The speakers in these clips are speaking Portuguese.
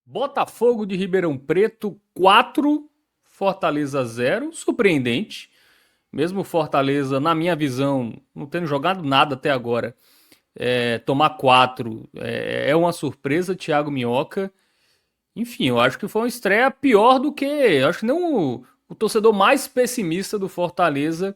Botafogo de Ribeirão Preto 4, Fortaleza 0. Surpreendente. Mesmo Fortaleza, na minha visão, não tendo jogado nada até agora, tomar 4 é uma surpresa, Thiago Minhoca. Enfim, eu acho que foi uma estreia pior do que. Eu acho que nem o torcedor mais pessimista do Fortaleza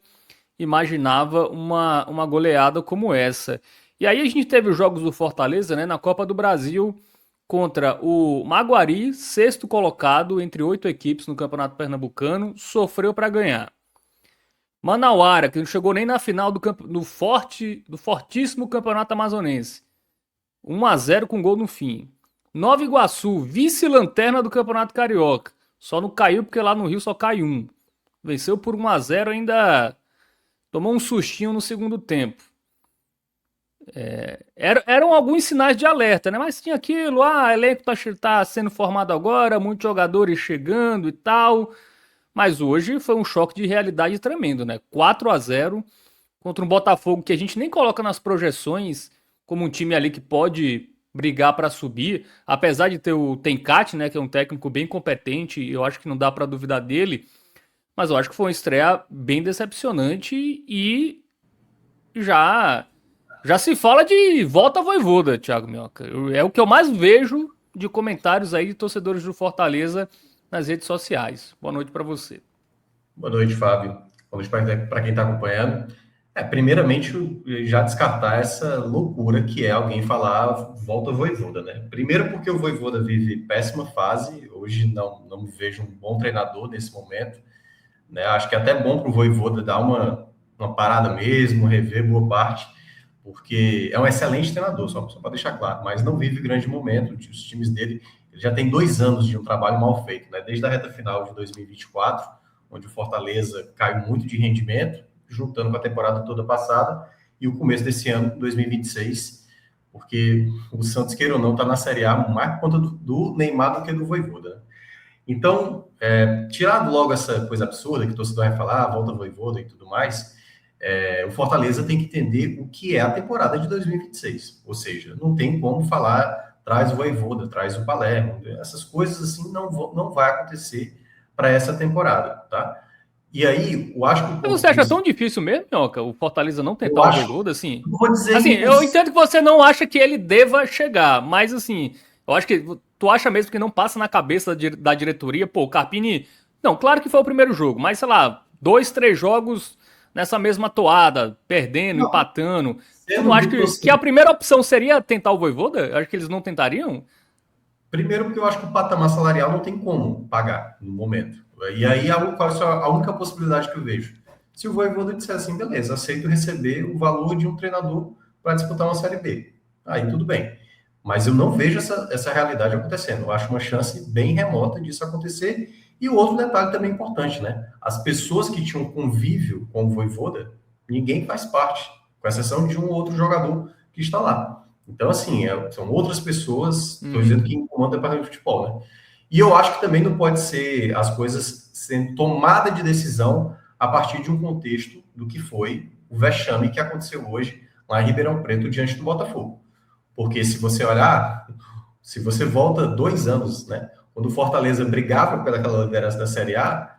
imaginava uma goleada como essa. E aí a gente teve os jogos do Fortaleza, né, na Copa do Brasil contra o Maguari, sexto colocado entre 8 equipes no Campeonato Pernambucano, sofreu para ganhar. Manauara, que não chegou nem na final do fortíssimo Campeonato Amazonense, 1-0 com gol no fim. Nova Iguaçu, vice-lanterna do Campeonato Carioca, só não caiu porque lá no Rio só cai um. Venceu por 1-0, ainda tomou um sustinho no segundo tempo. Eram alguns sinais de alerta, né? Mas tinha aquilo, elenco tá sendo formado agora, muitos jogadores chegando e tal. Mas hoje foi um choque de realidade tremendo, né? 4-0 contra um Botafogo que a gente nem coloca nas projeções como um time ali que pode brigar para subir, apesar de ter o Tencate, né, que é um técnico bem competente, eu acho que não dá para duvidar dele, mas eu acho que foi uma estreia bem decepcionante e já já se fala de volta à Vojvoda, Thiago Minhoca. É o que eu mais vejo de comentários aí de torcedores do Fortaleza nas redes sociais. Boa noite para você. Boa noite, Fábio. Boa noite para quem está acompanhando. Primeiramente, já descartar essa loucura que é alguém falar volta Vojvoda, né? Primeiro porque o Vojvoda vive péssima fase, hoje não vejo um bom treinador nesse momento, né? Acho que é até bom para o Vojvoda dar uma parada mesmo, rever boa parte, porque é um excelente treinador, só para deixar claro, mas não vive grande momento, os times dele, ele já tem 2 anos de um trabalho mal feito, né? Desde a reta final de 2024, onde o Fortaleza caiu muito de rendimento, juntando com a temporada toda passada, e o começo desse ano, 2026, porque o Santos, queira ou não, está na Série A mais por conta do Neymar do que do Vojvoda, né? Então, tirado logo essa coisa absurda que o torcedor vai falar, volta Vojvoda e tudo mais, o Fortaleza tem que entender o que é a temporada de 2026. Ou seja, não tem como falar traz o Vojvoda, traz o Palermo. Essas coisas assim não vai acontecer para essa temporada, tá? E aí, eu acho que o Mas ponto você acha tão principal, difícil mesmo, Minhoca, o Fortaleza não tentar eu o acho, Vojvoda, assim? não vou dizer Assim, eu entendo que você não acha que ele deva chegar, mas assim, eu acho que tu acha mesmo que não passa na cabeça da diretoria, pô, o Carpini, não, claro que foi o primeiro jogo, mas sei lá, 2, 3 jogos nessa mesma toada, perdendo, não, empatando. Tu não sendo acha do que a torcedor. primeira opção seria tentar o Vojvoda? Acho que eles não tentariam? Primeiro, porque eu acho que o patamar salarial não tem como pagar no momento. E aí, qual é a única possibilidade que eu vejo? Se o Voivoda disser assim, beleza, aceito receber o valor de um treinador para disputar uma Série B. Aí tudo bem. Mas eu não vejo essa realidade acontecendo. Eu acho uma chance bem remota disso acontecer. E o outro detalhe também importante, né? As pessoas que tinham convívio com o Voivoda, ninguém faz parte, com exceção de um ou outro jogador que está lá. Então, assim, são outras pessoas, estou dizendo que incomodam o departamento de futebol, né? E eu acho que também não pode ser as coisas sendo tomada de decisão a partir de um contexto do que foi o vexame que aconteceu hoje lá em Ribeirão Preto diante do Botafogo. Porque se você olhar, se você volta 2 anos, né? Quando o Fortaleza brigava pelaquela liderança da Série A,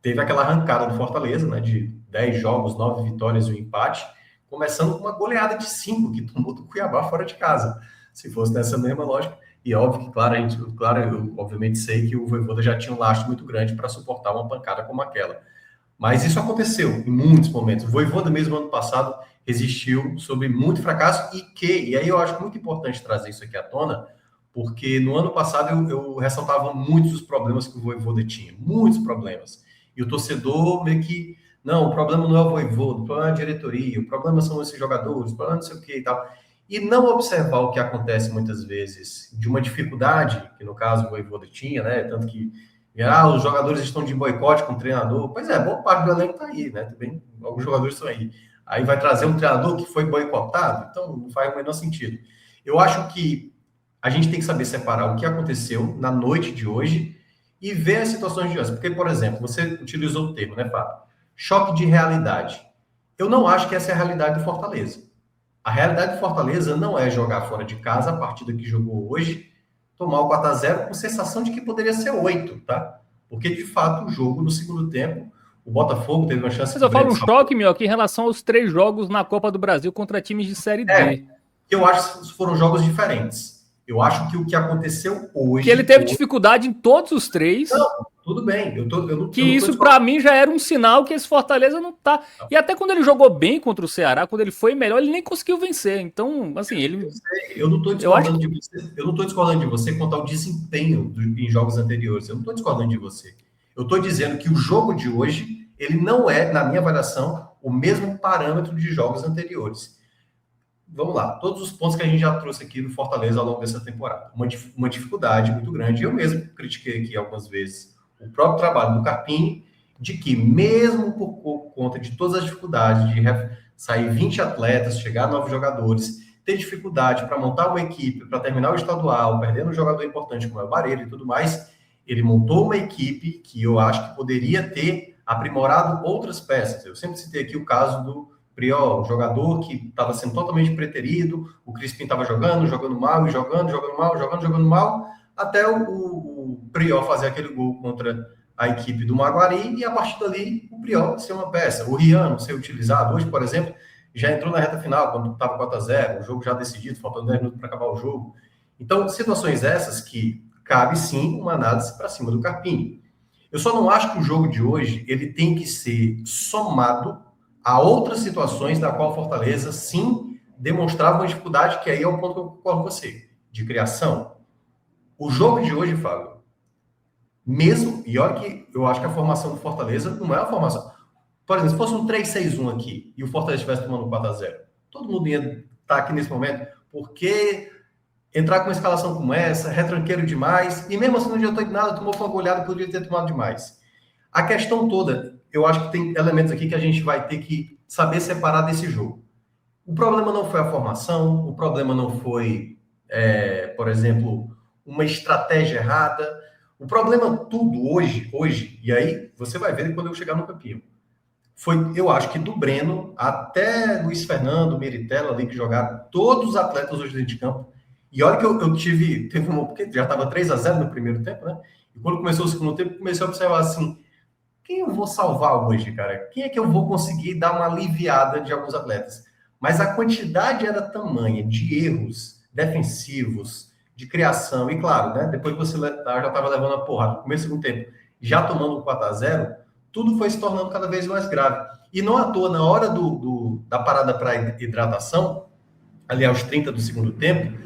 teve aquela arrancada do Fortaleza, né? De 10 jogos, 9 vitórias e um empate, começando com uma goleada de 5 que tomou do Cuiabá fora de casa. Se fosse nessa mesma lógica, e óbvio que, claro, eu obviamente sei que o Voivoda já tinha um lastro muito grande para suportar uma pancada como aquela. Mas isso aconteceu em muitos momentos. O Voivoda mesmo ano passado resistiu sob muito fracasso e aí eu acho muito importante trazer isso aqui à tona, porque no ano passado eu ressaltava muitos os problemas que o Voivoda tinha, muitos problemas. E o torcedor meio que, não, o problema não é o Voivoda, o problema é a diretoria, o problema são esses jogadores, o problema não sei o que e tal. E não observar o que acontece muitas vezes de uma dificuldade, que no caso o Voivoda tinha, né? Tanto que os jogadores estão de boicote com o treinador. Pois é, boa parte do elenco está aí, né? Também alguns jogadores estão aí. Aí vai trazer um treinador que foi boicotado, então não faz o menor sentido. Eu acho que a gente tem que saber separar o que aconteceu na noite de hoje e ver as situações de hoje. Porque, por exemplo, você utilizou o termo, né, Fábio? Choque de realidade. Eu não acho que essa é a realidade do Fortaleza. A realidade do Fortaleza não é jogar fora de casa a partida que jogou hoje tomar o 4-0 com sensação de que poderia ser 8, tá? Porque, de fato, o jogo no segundo tempo, o Botafogo teve uma chance... Mas eu falo um choque, meu, aqui em relação aos 3 jogos na Copa do Brasil contra times de Série D. Eu acho que foram jogos diferentes. Eu acho que o que aconteceu hoje... Que ele teve dificuldade em todos os 3. Não, tudo bem. Isso, para mim, já era um sinal que esse Fortaleza não tá... E até quando ele jogou bem contra o Ceará, quando ele foi melhor, ele nem conseguiu vencer. Então, assim, ele... Eu não estou discordando de você. Eu não estou discordando de você quanto ao desempenho em jogos anteriores. Eu não estou discordando de você. Eu estou dizendo que o jogo de hoje, ele não é, na minha avaliação, o mesmo parâmetro de jogos anteriores. Vamos lá, todos os pontos que a gente já trouxe aqui do Fortaleza ao longo dessa temporada. Uma dificuldade muito grande. Eu mesmo critiquei aqui algumas vezes o próprio trabalho do Carpini, de que mesmo por conta de todas as dificuldades de sair 20 atletas, chegar 9 jogadores, ter dificuldade para montar uma equipe, para terminar o estadual, perdendo um jogador importante como é o Barreiro e tudo mais, ele montou uma equipe que eu acho que poderia ter aprimorado outras peças. Eu sempre citei aqui o caso do Priol, um jogador que estava sendo totalmente preterido, o Crispim estava jogando mal, e jogando mal, até o Priol fazer aquele gol contra a equipe do Maguari, e a partir dali o Priol ser uma peça. O Rian ser utilizado. Hoje, por exemplo, já entrou na reta final, quando estava 4-0, o jogo já decidido, faltando 10 minutos para acabar o jogo. Então, situações essas que cabe sim uma análise para cima do Carpini. Eu só não acho que o jogo de hoje ele tem que ser somado a outras situações da qual Fortaleza, sim, demonstrava uma dificuldade, que aí é o ponto que eu concordo com você, de criação. O jogo de hoje, Fábio, mesmo, e olha que eu acho que a formação do Fortaleza não é uma formação... Por exemplo, se fosse um 3-6-1 aqui, e o Fortaleza estivesse tomando 4-0, todo mundo ia estar aqui nesse momento, porque entrar com uma escalação como essa, retranqueiro demais, e mesmo assim não adiantou de nada, tomou uma goleada, poderia ter tomado demais. A questão toda, eu acho que tem elementos aqui que a gente vai ter que saber separar desse jogo. O problema não foi a formação, o problema não foi, por exemplo, uma estratégia errada. O problema tudo hoje, e aí você vai ver quando eu chegar no campinho, foi, eu acho que do Breno até Luiz Fernando, Meritella ali que jogaram, todos os atletas hoje dentro de campo. E olha que eu teve uma, porque já estava 3-0 no primeiro tempo, né? E quando começou o segundo tempo, comecei a observar assim, quem eu vou salvar hoje, cara? Quem é que eu vou conseguir dar uma aliviada de alguns atletas? Mas a quantidade era tamanha de erros defensivos, de criação, e claro, né? Depois que você já estava levando a porrada no começo do segundo tempo, já tomando um 4-0, tudo foi se tornando cada vez mais grave. E não à toa, na hora da parada para hidratação, ali aos 30 do segundo tempo,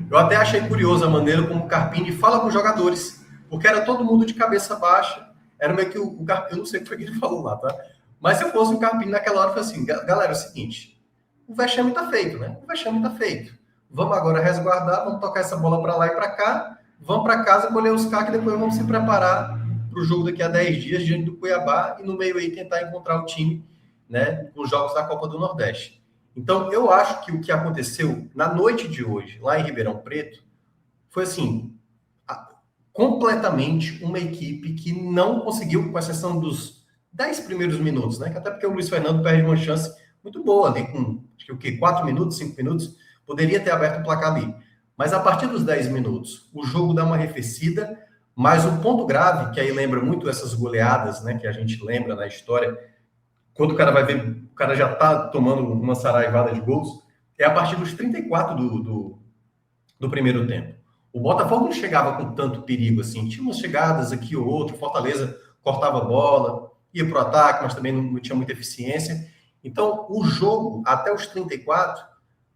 eu até achei curioso a maneira como o Carpini fala com os jogadores, porque era todo mundo de cabeça baixa, era meio que o Carpini, eu não sei o que ele falou lá, tá? Mas se eu fosse o Carpini naquela hora, eu falei assim, galera, é o seguinte, o vexame tá feito, né? O vexame tá feito. Vamos agora resguardar, vamos tocar essa bola para lá e para cá, vamos para casa colher os cacos e depois vamos se preparar para o jogo daqui a 10 dias diante do Cuiabá e no meio aí tentar encontrar o time, né, nos jogos da Copa do Nordeste. Então, eu acho que o que aconteceu na noite de hoje, lá em Ribeirão Preto, foi assim, completamente uma equipe que não conseguiu, com exceção dos 10 primeiros minutos, né, que até porque o Luiz Fernando perde uma chance muito boa ali, com acho que o quê? 4 minutos, 5 minutos, poderia ter aberto o placar ali. Mas a partir dos 10 minutos, o jogo dá uma arrefecida. Mas o ponto grave, que aí lembra muito essas goleadas, né, que a gente lembra na história, quando o cara vai ver, o cara já tá tomando uma saraivada de gols, é a partir dos 34 do primeiro tempo. O Botafogo não chegava com tanto perigo assim, tinha umas chegadas aqui ou outro, Fortaleza cortava a bola, ia pro ataque, mas também não tinha muita eficiência. Então, o jogo, até os 34,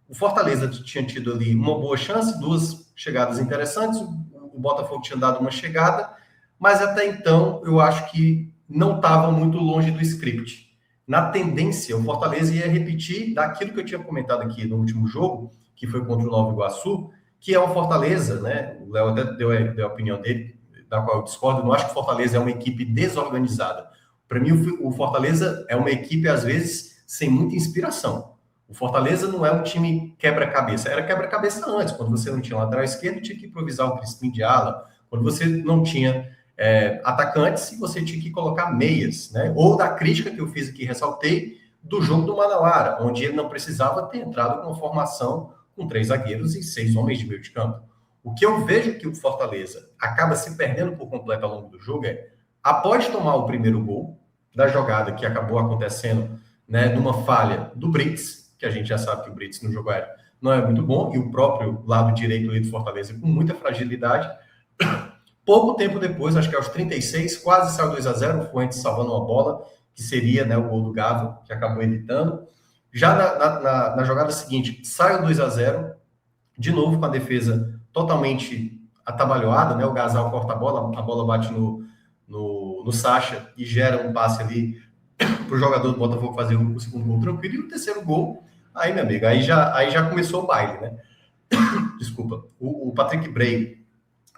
o Fortaleza tinha tido ali uma boa chance, 2 chegadas interessantes, o Botafogo tinha dado uma chegada, mas até então eu acho que não estava muito longe do script. Na tendência, o Fortaleza ia repetir daquilo que eu tinha comentado aqui no último jogo, que foi contra o Nova Iguaçu, que é o Fortaleza, né? O Léo até deu a opinião dele, da qual eu discordo. Eu não acho que o Fortaleza é uma equipe desorganizada. Para mim, o Fortaleza é uma equipe, às vezes, sem muita inspiração. O Fortaleza não é um time quebra-cabeça. Era quebra-cabeça antes, quando você não tinha lateral esquerdo, tinha que improvisar o Crispim de ala. Quando você não tinha atacantes, e você tinha que colocar meias, né? Ou da crítica que eu fiz aqui, ressaltei, do jogo do Manauara, onde ele não precisava ter entrado com uma formação com 3 zagueiros e 6 homens de meio de campo. O que eu vejo que o Fortaleza acaba se perdendo por completo ao longo do jogo é, após tomar o primeiro gol da jogada que acabou acontecendo, né, numa falha do Brits, que a gente já sabe que o Brits no jogo aéreo não é muito bom, e o próprio lado direito ali do Fortaleza com muita fragilidade. Pouco tempo depois, acho que aos 36, quase saiu 2-0, o Fuentes salvando uma bola, que seria, né, o gol do Gava, que acabou evitando. Já na jogada seguinte, sai o 2-0, de novo com a defesa totalmente atabalhoada, né? O Gasal corta a bola bate no Sacha e gera um passe ali para o jogador do Botafogo fazer o segundo gol tranquilo. E o terceiro gol, aí, meu amigo, aí já começou o baile, né? Desculpa. O Patrick Bray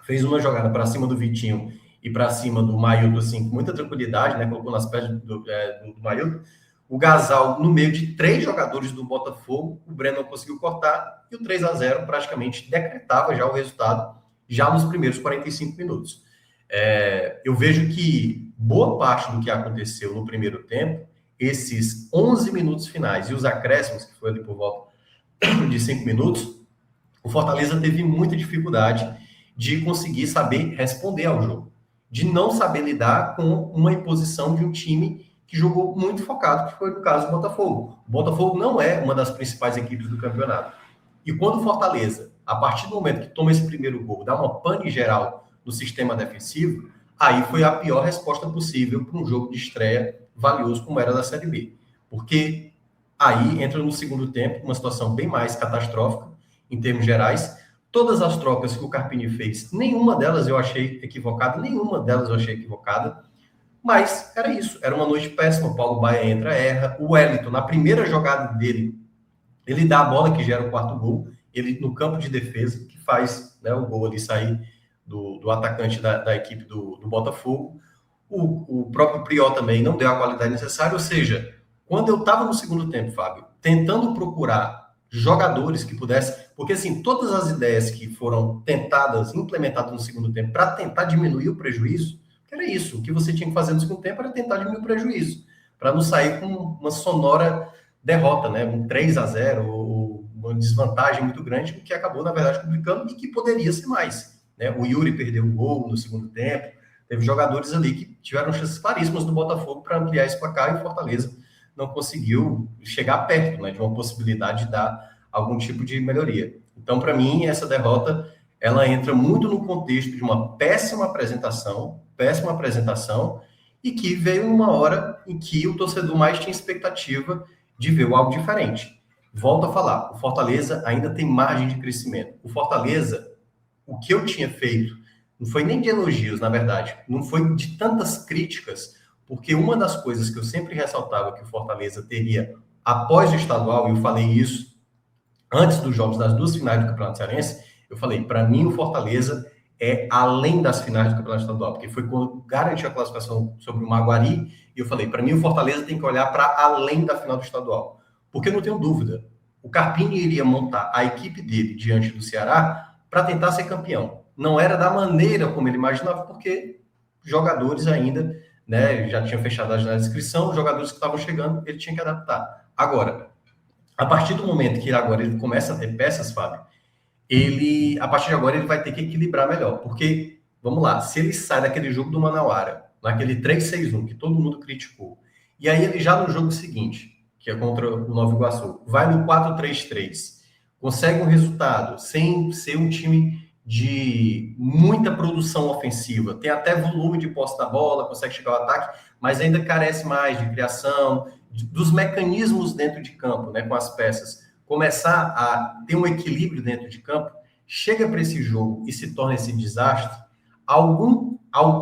fez uma jogada para cima do Vitinho e para cima do Mailton, assim, com muita tranquilidade, né? Colocou nas pernas do Mailton. O Gasal, no meio de 3 jogadores do Botafogo, o Breno não conseguiu cortar, e o 3-0 praticamente decretava já o resultado, já nos primeiros 45 minutos. Eu vejo que boa parte do que aconteceu no primeiro tempo, esses 11 minutos finais e os acréscimos, que foi ali por volta de 5 minutos, o Fortaleza teve muita dificuldade de conseguir saber responder ao jogo, de não saber lidar com uma imposição de um time que jogou muito focado, que foi no caso do Botafogo. O Botafogo não é uma das principais equipes do campeonato. E quando o Fortaleza, a partir do momento que toma esse primeiro gol, dá uma pane geral no sistema defensivo, aí foi a pior resposta possível para um jogo de estreia valioso como era da Série B. Porque aí entra no segundo tempo uma situação bem mais catastrófica, em termos gerais. Todas as trocas que o Carpini fez, nenhuma delas eu achei equivocada, mas era isso, era uma noite péssima. O Paulo Baia entra, erra. O Wellington, na primeira jogada dele, ele dá a bola que gera o quarto gol, ele no campo de defesa, que faz, né, o gol ali sair do atacante da equipe do Botafogo. O próprio Priol também não deu a qualidade necessária, ou seja, quando eu estava no segundo tempo, Fábio, tentando procurar jogadores que pudessem, porque assim, todas as ideias que foram tentadas, implementadas no segundo tempo para tentar diminuir o prejuízo, que era isso, o que você tinha que fazer no segundo tempo era tentar diminuir o prejuízo, para não sair com uma sonora derrota, né? Um 3-0, ou uma desvantagem muito grande, o que acabou, na verdade, complicando e que poderia ser mais, né? O Yuri perdeu o gol no segundo tempo, teve jogadores ali que tiveram chances claríssimas do Botafogo para ampliar esse placar, e o Fortaleza não conseguiu chegar perto, né, de uma possibilidade de dar algum tipo de melhoria. Então, para mim, essa derrota, ela entra muito no contexto de uma péssima apresentação, e que veio numa hora em que o torcedor mais tinha expectativa de ver algo diferente. Volto a falar, o Fortaleza ainda tem margem de crescimento. O Fortaleza, o que eu tinha feito, não foi nem de elogios, na verdade, não foi de tantas críticas, porque uma das coisas que eu sempre ressaltava que o Fortaleza teria após o estadual, e eu falei isso antes dos jogos das 2 finais do Campeonato Cearense, eu falei, para mim o Fortaleza é além das finais do Campeonato Estadual, porque foi quando garantiu a classificação sobre o Maguari, e eu falei, para mim o Fortaleza tem que olhar para além da final do estadual, porque eu não tenho dúvida, o Carpini iria montar a equipe dele diante do Ceará para tentar ser campeão. Não era da maneira como ele imaginava, porque jogadores ainda, né, já tinha fechado a janela de inscrição, os jogadores que estavam chegando, ele tinha que adaptar. Agora, a partir do momento que agora ele começa a ter peças, Fábio, a partir de agora, ele vai ter que equilibrar melhor. Porque, vamos lá, se ele sai daquele jogo do Manauara, naquele 3-6-1, que todo mundo criticou, e aí ele já no jogo seguinte, que é contra o Nova Iguaçu, vai no 4-3-3, consegue um resultado sem ser um time de muita produção ofensiva, tem até volume de posse da bola, consegue chegar ao ataque, mas ainda carece mais de criação, dos mecanismos dentro de campo, né, com as peças, começar a ter um equilíbrio dentro de campo, chega para esse jogo e se torna esse desastre,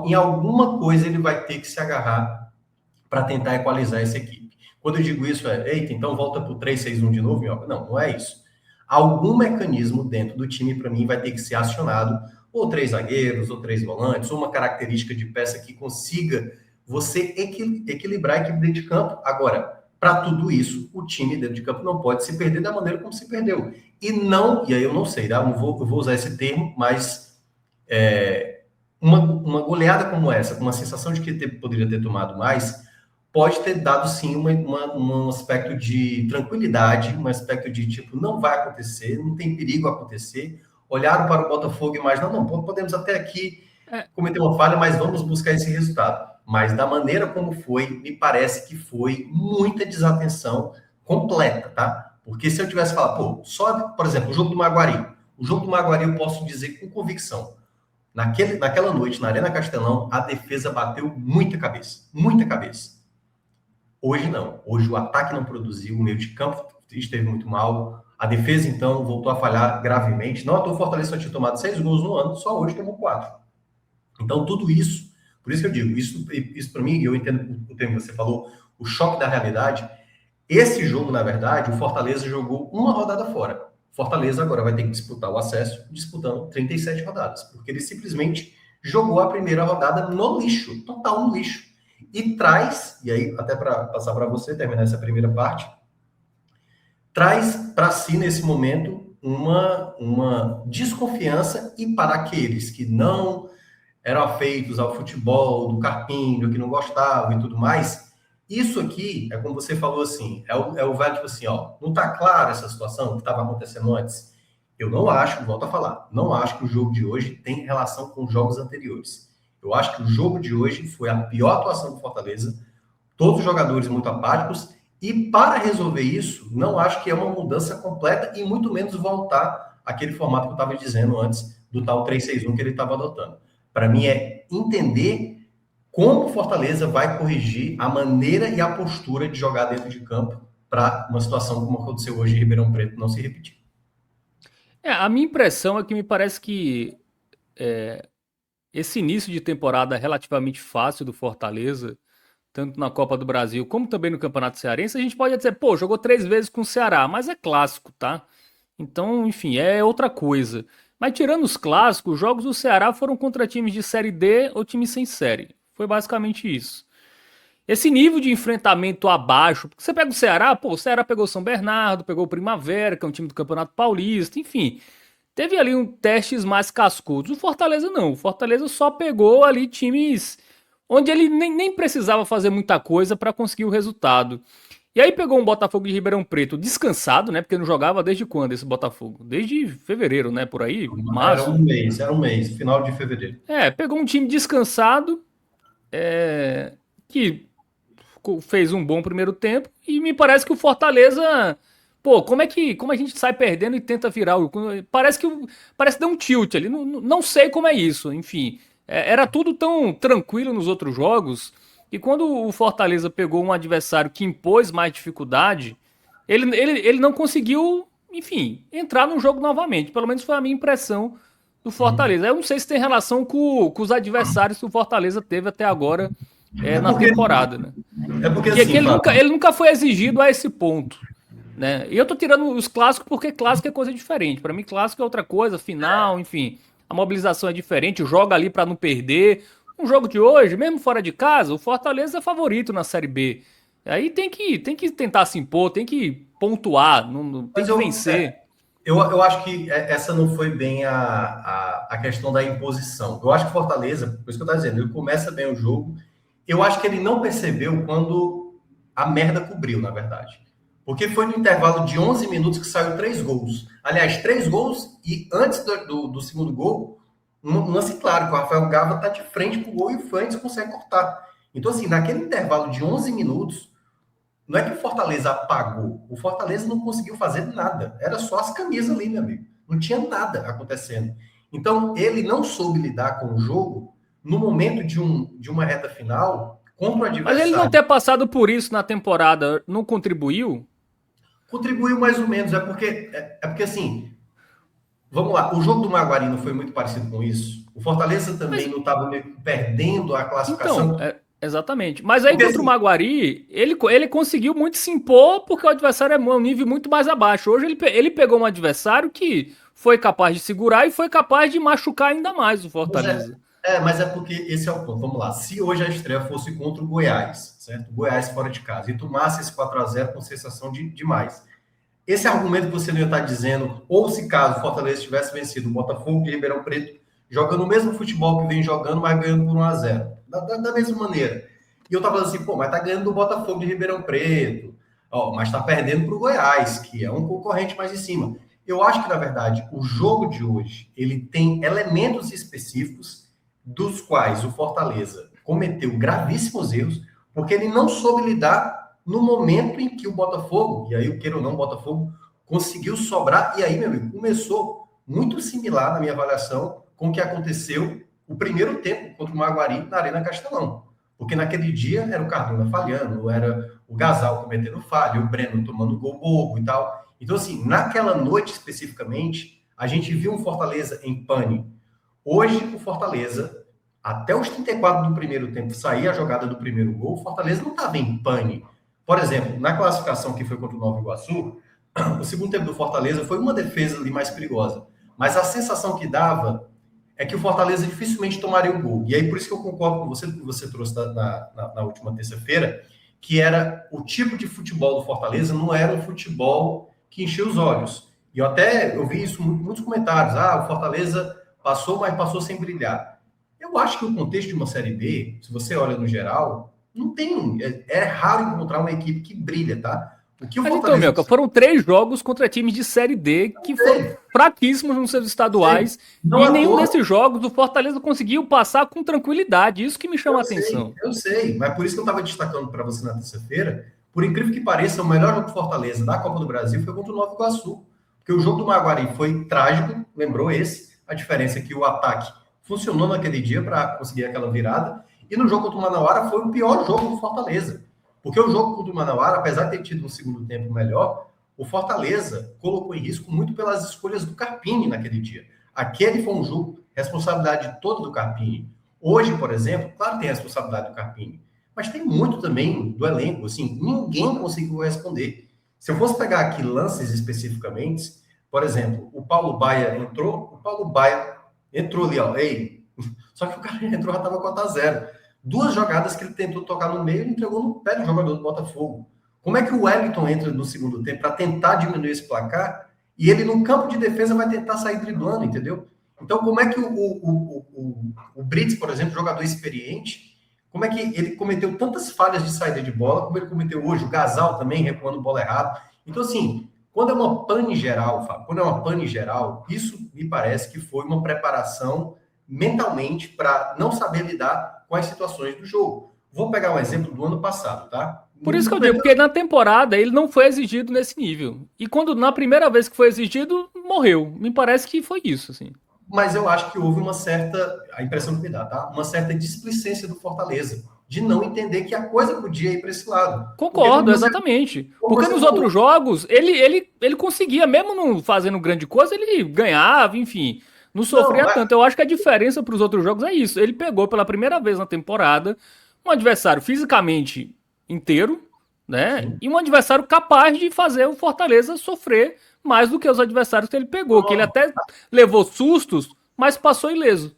em alguma coisa ele vai ter que se agarrar para tentar equalizar essa equipe. Quando eu digo isso, eita, então volta para o 3-6-1 de novo, Minhoca? Não, não é isso. Algum mecanismo dentro do time, para mim, vai ter que ser acionado, ou 3 zagueiros, ou 3 volantes, ou uma característica de peça que consiga você equilibrar a equipe dentro de campo. Agora, para tudo isso, o time dentro de campo não pode se perder da maneira como se perdeu. E aí eu não sei, tá? Eu vou usar esse termo, mas uma goleada como essa, com uma sensação de que poderia ter tomado mais, pode ter dado sim um aspecto de tranquilidade, um aspecto de tipo, não vai acontecer, não tem perigo acontecer, olharam para o Botafogo e imaginaram, não, podemos até aqui É, cometer uma falha, mas vamos buscar esse resultado. Mas da maneira como foi, me parece que foi muita desatenção completa, tá? Porque se eu tivesse falado, pô, só, por exemplo, o jogo do Maguari. O jogo do Maguari eu posso dizer com convicção. Naquela noite, na Arena Castelão, a defesa bateu muita cabeça. Muita cabeça. Hoje não. Hoje o ataque não produziu, o meio de campo esteve muito mal. A defesa, então, voltou a falhar gravemente. Não à toa o Fortaleza só tinha tomado 6 gols no ano, só hoje tomou 4. Então, tudo isso, por isso que eu digo, isso para mim, eu entendo o termo que você falou, o choque da realidade. Esse jogo, na verdade, o Fortaleza jogou uma rodada fora. Fortaleza agora vai ter que disputar o acesso, disputando 37 rodadas, porque ele simplesmente jogou a primeira rodada no lixo, total no lixo. E traz, e aí, até para passar para você, terminar essa primeira parte, traz para si, nesse momento, uma desconfiança, e para aqueles que não eram afeitos ao futebol, do carpinho, que não gostavam e tudo mais, isso aqui é como você falou assim, é o velho tipo assim, ó, não tá clara essa situação que estava acontecendo antes? Eu não acho, volto a falar, não acho que o jogo de hoje tem relação com os jogos anteriores. Eu acho que o jogo de hoje foi a pior atuação do Fortaleza, todos os jogadores muito apáticos, e para resolver isso, não acho que é uma mudança completa e muito menos voltar àquele formato que eu estava dizendo antes, do tal 3-6-1 que ele estava adotando. Para mim é entender como o Fortaleza vai corrigir a maneira e a postura de jogar dentro de campo para uma situação como aconteceu hoje em Ribeirão Preto não se repetir. a minha impressão é que me parece que esse início de temporada relativamente fácil do Fortaleza, tanto na Copa do Brasil como também no Campeonato Cearense, a gente pode dizer, pô, jogou 3 vezes com o Ceará, mas é clássico, tá? Então, enfim, é outra coisa. Mas tirando os clássicos, os jogos do Ceará foram contra times de Série D ou times sem série. Foi basicamente isso. Esse nível de enfrentamento abaixo, porque você pega o Ceará, pô, o Ceará pegou o São Bernardo, pegou o Primavera, que é um time do Campeonato Paulista, enfim. Teve ali testes mais cascudos. O Fortaleza não. O Fortaleza só pegou ali times onde ele nem precisava fazer muita coisa para conseguir o resultado. E aí pegou um Botafogo de Ribeirão Preto descansado, né? Porque não jogava desde quando esse Botafogo? Desde fevereiro, né? Por aí, março. Era um mês, final de fevereiro. Pegou um time descansado, que fez um bom primeiro tempo e me parece que o Fortaleza, pô, como a gente sai perdendo e tenta virar parece que deu um tilt ali, não sei como é isso, enfim, era tudo tão tranquilo nos outros jogos e quando o Fortaleza pegou um adversário que impôs mais dificuldade, ele não conseguiu, enfim, entrar no jogo novamente, pelo menos foi a minha impressão do Fortaleza. Eu não sei se tem relação com os adversários que o Fortaleza teve até agora É na porque, temporada, né? é porque Que assim, Fábio, ele nunca foi exigido a esse ponto, né? E eu tô tirando os clássicos porque clássico é coisa diferente. Para mim, clássico é outra coisa, final, enfim. A mobilização é diferente, joga ali para não perder. Um jogo de hoje, mesmo fora de casa, o Fortaleza é favorito na Série B. Aí tem que tentar se impor, tem que pontuar, tem mas que vencer. eu acho que essa não foi bem a questão da imposição. Eu acho que o Fortaleza, por isso que eu estou dizendo, ele começa bem o jogo. Eu acho que ele não percebeu quando a merda cobriu, na verdade. Porque foi no intervalo de 11 minutos que saiu 3 gols. Aliás, 3 gols, e antes do segundo gol, um lance claro, que o Rafael Gava está de frente para o gol e o Fantes consegue cortar. Então, assim, naquele intervalo de 11 minutos, não é que o Fortaleza apagou. O Fortaleza não conseguiu fazer nada. Era só as camisas ali, meu amigo. Não tinha nada acontecendo. Então, ele não soube lidar com o jogo no momento de uma reta final contra o Mas ele não adversário. ter passado por isso na temporada não contribuiu? Contribuiu mais ou menos. É porque assim, vamos lá. O jogo do Maguari não foi muito parecido com isso. O Fortaleza também Mas não estava perdendo a então, classificação. exatamente. Mas aí Porque contra o assim, Maguari, ele conseguiu muito se impor porque o adversário é um nível muito mais abaixo. Hoje ele pegou um adversário que foi capaz de segurar e foi capaz de machucar ainda mais o mas Fortaleza. mas é porque esse é o ponto. Vamos lá. Se hoje a estreia fosse contra o Goiás, certo? Goiás fora de casa, e tomasse esse 4-0 com sensação de mais. Esse argumento que você não ia estar dizendo, ou se caso o Fortaleza tivesse vencido o Botafogo de Ribeirão Preto, jogando o mesmo futebol que vem jogando, mas ganhando por 1-0. Da mesma maneira. E eu tava falando assim, pô, mas tá ganhando do Botafogo de Ribeirão Preto, ó, mas tá perdendo para o Goiás, que é um concorrente mais em cima. Eu acho que, na verdade, o jogo de hoje, ele tem elementos específicos dos quais o Fortaleza cometeu gravíssimos erros, porque ele não soube lidar no momento em que o Botafogo, e aí, o queira ou não, o Botafogo conseguiu sobrar, e aí, meu amigo, começou muito similar, na minha avaliação, com o que aconteceu o primeiro tempo contra o Maguari na Arena Castelão. Porque naquele dia era o Cardona falhando, era o Gasal cometendo falha, o Breno tomando gol bobo e tal. Então, assim, naquela noite especificamente, a gente viu um Fortaleza em pane. Hoje, o Fortaleza, até os 34 do primeiro tempo, sair a jogada do primeiro gol, o Fortaleza não estava em pane. Por exemplo, na classificação que foi contra o Nova Iguaçu, o segundo tempo do Fortaleza foi uma defesa ali mais perigosa. Mas a sensação que dava é que o Fortaleza dificilmente tomaria o gol. E aí, por isso que eu concordo com você, que você trouxe na última terça-feira, que era o tipo de futebol do Fortaleza, não era um futebol que encheu os olhos. E eu vi isso em muitos comentários. O Fortaleza passou, mas passou sem brilhar. Eu acho que o contexto de uma Série B, se você olha no geral, não tem... É raro encontrar uma equipe que brilha, tá? O que o Mas Fortaleza... então, Melca, foram 3 jogos contra times de Série D que foram fraquíssimos nos seus estaduais. Não E nenhum toa... desses jogos o Fortaleza conseguiu passar com tranquilidade. Isso que me chama a atenção. Eu sei, mas por isso que eu estava destacando para você na terça-feira. Por incrível que pareça, o melhor jogo do Fortaleza da Copa do Brasil foi contra o Nova Iguaçu. Porque o jogo do Maguari foi trágico, lembrou esse. A diferença é que o ataque funcionou naquele dia para conseguir aquela virada. E no jogo contra o Manauara foi o pior jogo do Fortaleza. Porque o jogo contra o Manauara, apesar de ter tido um segundo tempo melhor, o Fortaleza colocou em risco muito pelas escolhas do Carpini naquele dia. Aquele foi um jogo, responsabilidade toda do Carpini. Hoje, por exemplo, claro que tem a responsabilidade do Carpini, mas tem muito também do elenco, assim, ninguém conseguiu responder. Se eu fosse pegar aqui lances especificamente, por exemplo, o Paulo Baia entrou ali, ó, só que o cara entrou, já estava 4-0. 2 jogadas que ele tentou tocar no meio, ele entregou no pé do jogador do Botafogo. Como é que o Wellington entra no segundo tempo para tentar diminuir esse placar e ele no campo de defesa vai tentar sair driblando, entendeu? Então, como é que o Brits, por exemplo, jogador experiente, como é que ele cometeu tantas falhas de saída de bola, como ele cometeu hoje, o Gasal também recuando bola errada. Então, assim, quando é uma pane geral, Fábio, isso me parece que foi uma preparação mentalmente para não saber lidar com as situações do jogo. Vou pegar um exemplo do ano passado, tá? Por isso que eu digo, porque na temporada ele não foi exigido nesse nível. E quando na primeira vez que foi exigido, morreu. Me parece que foi isso, assim. Mas eu acho que houve uma certa, a impressão que me dá, tá? Uma certa displicência do Fortaleza, de não entender que a coisa podia ir para esse lado. Concordo, exatamente. Porque nos outros jogos, ele conseguia, mesmo não fazendo grande coisa, ele ganhava, enfim. Não sofria tanto. Eu acho que a diferença para os outros jogos é isso. Ele pegou pela primeira vez na temporada um adversário fisicamente inteiro, né? Sim. E um adversário capaz de fazer o Fortaleza sofrer mais do que os adversários que ele pegou, que ele até levou sustos, mas passou ileso.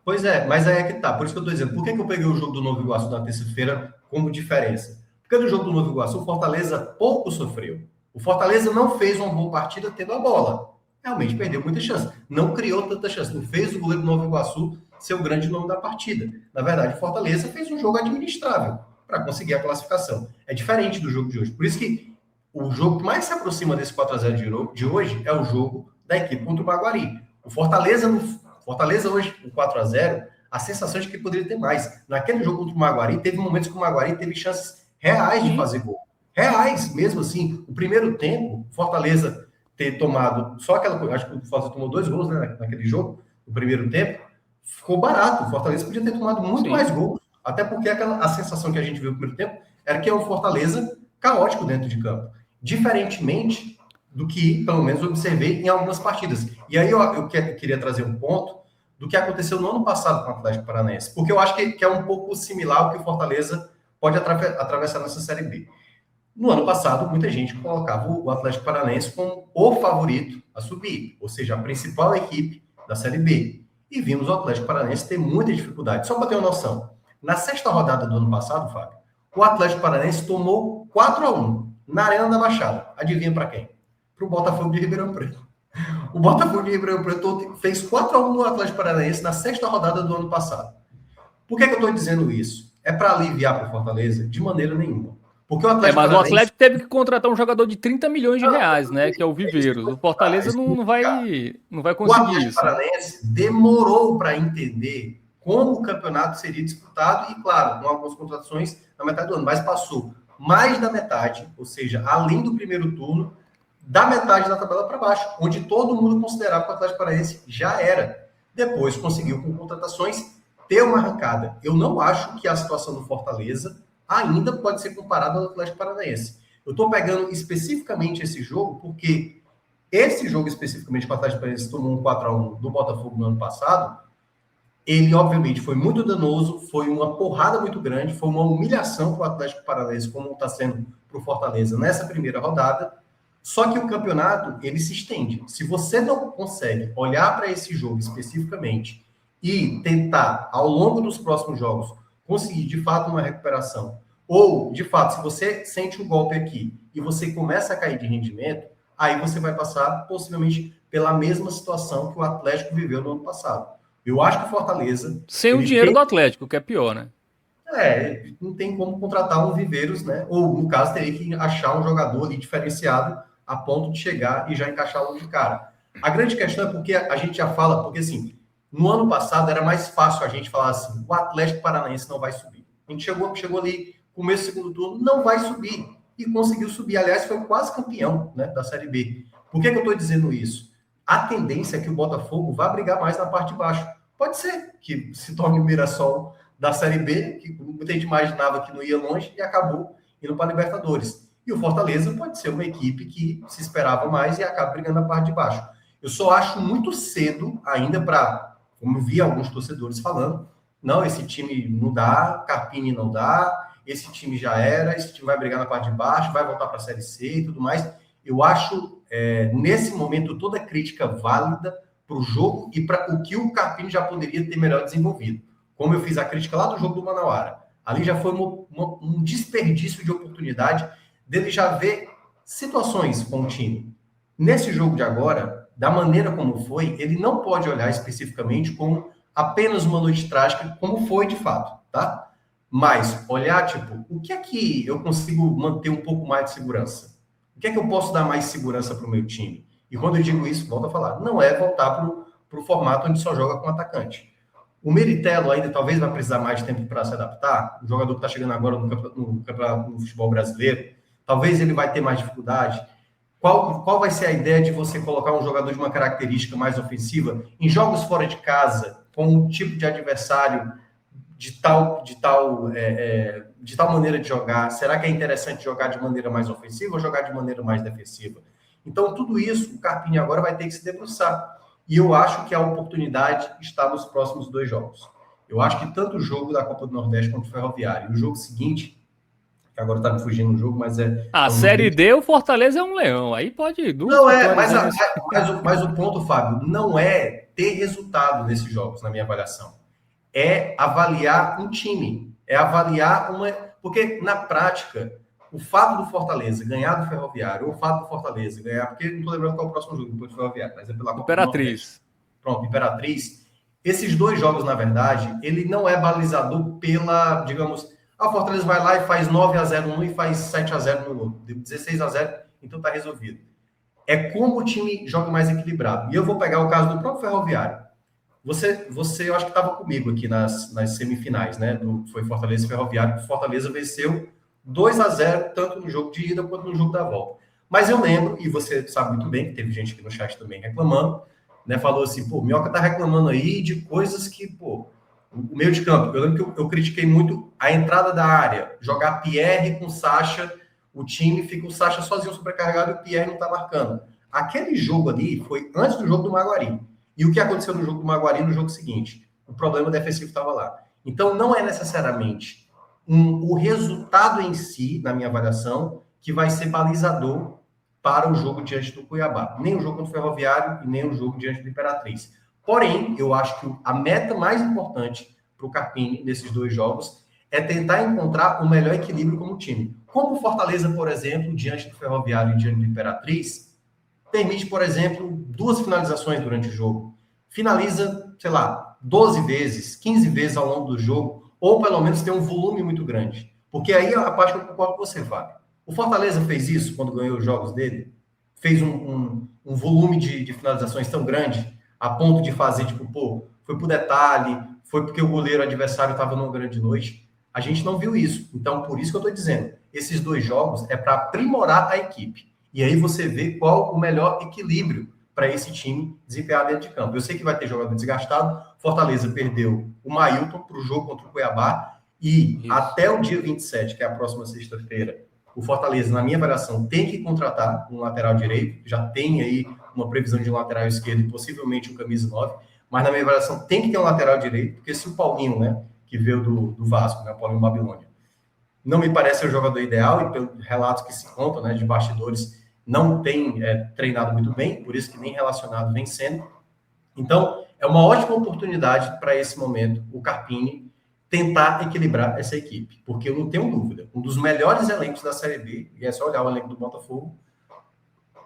Pois é, mas aí é que tá. Por isso que eu tô dizendo, por que eu peguei o jogo do Novo Iguaçu na terça-feira como diferença? Porque no jogo do Novo Iguaçu, o Fortaleza pouco sofreu. O Fortaleza não fez uma boa partida tendo a bola. Realmente perdeu muita chance. Não criou tanta chance. Não fez o goleiro do Novo Iguaçu ser o grande nome da partida. Na verdade, o Fortaleza fez um jogo administrável para conseguir a classificação. É diferente do jogo de hoje. Por isso que o jogo que mais se aproxima desse 4-0 de hoje é o jogo da equipe contra o Maguari. O Fortaleza hoje, o 4-0, a sensação de que poderia ter mais. Naquele jogo contra o Maguari, teve momentos que o Maguari teve chances reais de fazer gol. Reais, mesmo assim. O primeiro tempo, Fortaleza ter tomado só aquela... Acho que o Fortaleza tomou 2 gols, né, naquele jogo, no primeiro tempo. Ficou barato. O Fortaleza podia ter tomado muito mais gols. Até porque a sensação que a gente viu no primeiro tempo era que é um Fortaleza caótico dentro de campo. Diferentemente do que, pelo menos, eu observei em algumas partidas. E aí eu queria trazer um ponto do que aconteceu no ano passado com o Atlético Paranaense, porque eu acho que é um pouco similar ao que o Fortaleza pode atravessar nessa Série B. No ano passado, muita gente colocava o Atlético Paranaense como o favorito a subir, ou seja, a principal equipe da Série B. E vimos o Atlético Paranaense ter muita dificuldade. Só para ter uma noção, na 6ª rodada do ano passado, Fábio, o Atlético Paranaense tomou 4-1 na Arena da Baixada. Adivinha para quem? Para o Botafogo de Ribeirão Preto. O Botafogo de Ribeirão Preto fez 4-1 no Atlético Paranaense na 6ª rodada do ano passado. Por que eu estou dizendo isso? É para aliviar para o Fortaleza? De maneira nenhuma. Porque o Atlético Mas o Paranaense... Atlético teve que contratar um jogador de 30 milhões de reais, né? Que é o É isso que Viveiros. eu O vou falar, é Fortaleza isso que eu vou explicar. não vai O conseguir Atlético isso, né? Paranaense demorou para entender como o campeonato seria disputado e, claro, com algumas contratações na metade do ano, mas passou mais da metade, ou seja, além do primeiro turno, da metade da tabela para baixo, onde todo mundo considerava que o Atlético Paranaense já era. Depois conseguiu, com contratações, ter uma arrancada. Eu não acho que a situação do Fortaleza ainda pode ser comparada ao Atlético Paranaense. Eu estou pegando especificamente esse jogo porque esse jogo especificamente, que o Atlético Paranaense tomou um 4-1 do Botafogo no ano passado, ele obviamente foi muito danoso, foi uma porrada muito grande, foi uma humilhação para o Atlético Paranaense, como está sendo para o Fortaleza nessa primeira rodada. Só que o campeonato, ele se estende. Se você não consegue olhar para esse jogo especificamente e tentar, ao longo dos próximos jogos, conseguir de fato uma recuperação, ou de fato, se você sente um golpe aqui e você começa a cair de rendimento, aí você vai passar possivelmente pela mesma situação que o Atlético viveu no ano passado. Eu acho que o Fortaleza, Sem o ele dinheiro tem, do Atlético, que é pior, né? não tem como contratar um Viveiros, né? Ou, no caso, teria que achar um jogador ali diferenciado a ponto de chegar e já encaixá-lo de cara. A grande questão é porque a gente já fala, porque assim, no ano passado era mais fácil a gente falar assim, o Atlético Paranaense não vai subir. A gente chegou ali, começo do segundo turno, não vai subir. E conseguiu subir. Aliás, foi quase campeão, né, da Série B. Por que eu estou dizendo isso? A tendência é que o Botafogo vá brigar mais na parte de baixo. Pode ser que se torne o Mirassol da Série B, que muita gente imaginava que não ia longe e acabou indo para a Libertadores. E o Fortaleza pode ser uma equipe que se esperava mais e acaba brigando na parte de baixo. Eu só acho muito cedo ainda para, como eu vi alguns torcedores falando, não, esse time não dá, Carpini não dá, esse time já era, esse time vai brigar na parte de baixo, vai voltar para a Série C e tudo mais. Eu acho, nesse momento, toda crítica válida para o jogo e para o que o Carpini já poderia ter melhor desenvolvido. Como eu fiz a crítica lá do jogo do Manauara. Ali já foi um desperdício de oportunidade dele já ver situações com o time. Nesse jogo de agora, da maneira como foi, ele não pode olhar especificamente como apenas uma noite trágica, como foi de fato, tá? Mas olhar, tipo, o que é que eu consigo manter um pouco mais de segurança? O que é que eu posso dar mais segurança para o meu time? E quando eu digo isso, volto a falar, não é voltar para o formato onde só joga com atacante. O Meritelo ainda talvez vai precisar mais de tempo para se adaptar. O jogador que está chegando agora no futebol brasileiro, talvez ele vai ter mais dificuldade. Qual vai ser a ideia de você colocar um jogador de uma característica mais ofensiva em jogos fora de casa, com um tipo de adversário de tal maneira de jogar? Será que é interessante jogar de maneira mais ofensiva ou jogar de maneira mais defensiva? Então, tudo isso, o Carpini agora vai ter que se debruçar. E eu acho que a oportunidade está nos próximos 2 jogos. Eu acho que tanto o jogo da Copa do Nordeste quanto o Ferroviário, e o jogo seguinte, que agora está me fugindo o jogo, mas A é um jogo Série bem... D, o Fortaleza é um leão. Aí pode ir duas Não é, vitórias. mas o ponto, Fábio, não é ter resultado nesses jogos, na minha avaliação. É avaliar um time. É avaliar uma... Porque, na prática, o fato do Fortaleza ganhar do Ferroviário, ou o fato do Fortaleza ganhar... Porque não estou lembrando qual é o próximo jogo depois do Ferroviário, mas é pela Copa do Nordeste. Imperatriz. Pronto, Imperatriz. Esses 2 jogos, na verdade, ele não é balizador pela, digamos... A Fortaleza vai lá e faz 9-0 num e faz 7-0 no outro. 16-0, então está resolvido. É como o time joga mais equilibrado. E eu vou pegar o caso do próprio Ferroviário. Você eu acho que estava comigo aqui nas semifinais, né? Foi Fortaleza e Ferroviário. O Fortaleza venceu 2-0, tanto no jogo de ida quanto no jogo da volta. Mas eu lembro, e você sabe muito bem, que teve gente aqui no chat também reclamando, né? Falou assim, pô, o Minhoca tá reclamando aí de coisas que, pô, o meio de campo. Eu lembro que eu critiquei muito a entrada da área, jogar Pierre com Sacha, o time fica o Sacha sozinho sobrecarregado e o Pierre não tá marcando. Aquele jogo ali foi antes do jogo do Maguari. E o que aconteceu no jogo do Maguari no jogo seguinte? O problema defensivo estava lá. Então, não é necessariamente o resultado em si, na minha avaliação, que vai ser balizador para o jogo diante do Cuiabá. Nem o jogo contra o Ferroviário e nem o jogo diante do Imperatriz. Porém, eu acho que a meta mais importante para o Carpini nesses 2 jogos é tentar encontrar o melhor equilíbrio como time. Como o Fortaleza, por exemplo, diante do Ferroviário e diante do Imperatriz, permite, por exemplo, 2 finalizações durante o jogo. Finaliza, sei lá, 12 vezes, 15 vezes ao longo do jogo, ou pelo menos tem um volume muito grande. Porque aí é a parte que eu concordo com você, Fábio. O Fortaleza fez isso quando ganhou os jogos dele? Fez um volume de finalizações tão grande a ponto de fazer, tipo, pô, foi por detalhe, foi porque o goleiro adversário estava numa grande noite. A gente não viu isso. Então, por isso que eu estou dizendo, esses 2 jogos é para aprimorar a equipe. E aí você vê qual o melhor equilíbrio para esse time desempenhar dentro de campo. Eu sei que vai ter jogador desgastado. Fortaleza perdeu o Mailton para o jogo contra o Cuiabá. E Isso. até o dia 27, que é a próxima sexta-feira, o Fortaleza, na minha avaliação, tem que contratar um lateral direito. Já tem aí uma previsão de um lateral esquerdo e possivelmente um camisa 9. Mas na minha avaliação tem que ter um lateral direito, porque se o Paulinho, né, que veio do Vasco, né, o Paulinho Babilônia, não me parece ser o jogador ideal, e pelos relatos que se contam, né, de bastidores, não tem treinado muito bem, por isso que nem relacionado vem sendo. Então, é uma ótima oportunidade para esse momento, o Carpini tentar equilibrar essa equipe, porque eu não tenho dúvida, um dos melhores elencos da Série B, e é só olhar o elenco do Botafogo,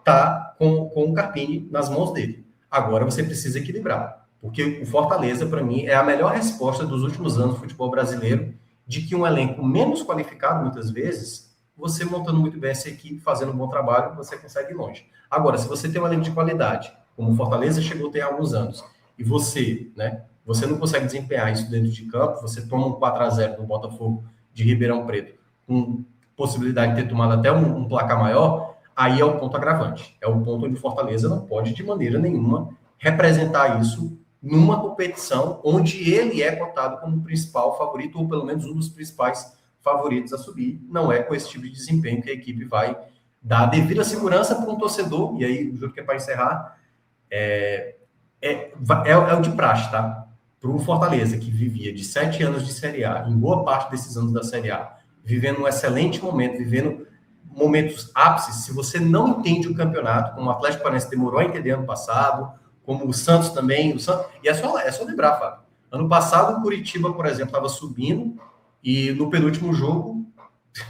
tá com o Carpini nas mãos dele. Agora você precisa equilibrar, porque o Fortaleza, para mim, é a melhor resposta dos últimos anos do futebol brasileiro, de que um elenco menos qualificado, muitas vezes, você montando muito bem essa equipe, fazendo um bom trabalho, você consegue ir longe. Agora, se você tem um elenco de qualidade, como o Fortaleza chegou a ter há alguns anos, e você, né, você não consegue desempenhar isso dentro de campo, você toma um 4-0 no Botafogo de Ribeirão Preto, com possibilidade de ter tomado até um placar maior, aí é o ponto agravante. É o ponto onde o Fortaleza não pode, de maneira nenhuma, representar isso numa competição onde ele é cotado como o principal favorito, ou pelo menos um dos principais favoritos a subir. Não é com esse tipo de desempenho que a equipe vai dar a devida segurança para um torcedor, e aí, juro que é para encerrar, é o de praxe, tá? Para o Fortaleza, que vivia de 7 anos de Série A, em boa parte desses anos da Série A, vivendo um excelente momento, vivendo momentos ápices, se você não entende o campeonato, como o Atlético Paranaense demorou a entender ano passado, como o Santos também, e é só lembrar, Fábio. Ano passado, o Curitiba, por exemplo, estava subindo, e no penúltimo jogo,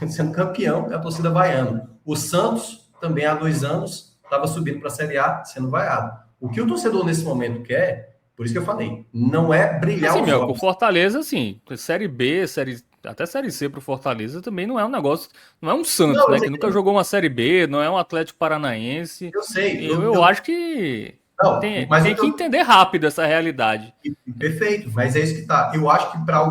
sendo campeão, é a torcida vaiando. O Santos, também há 2 anos, estava subindo para a Série A, sendo vaiado. O que o torcedor nesse momento quer, por isso que eu falei, não é brilhar Assim, os meu, com o olhos. Fortaleza, assim, Série B, até Série C pro Fortaleza também não é um negócio, não é um Santos, Não, né, que nunca jogou uma Série B, não é um Atlético Paranaense. eu sei. Eu acho que Não, mas tem o que que eu, entender rápido essa realidade. perfeito, mas é isso que tá. Eu acho que para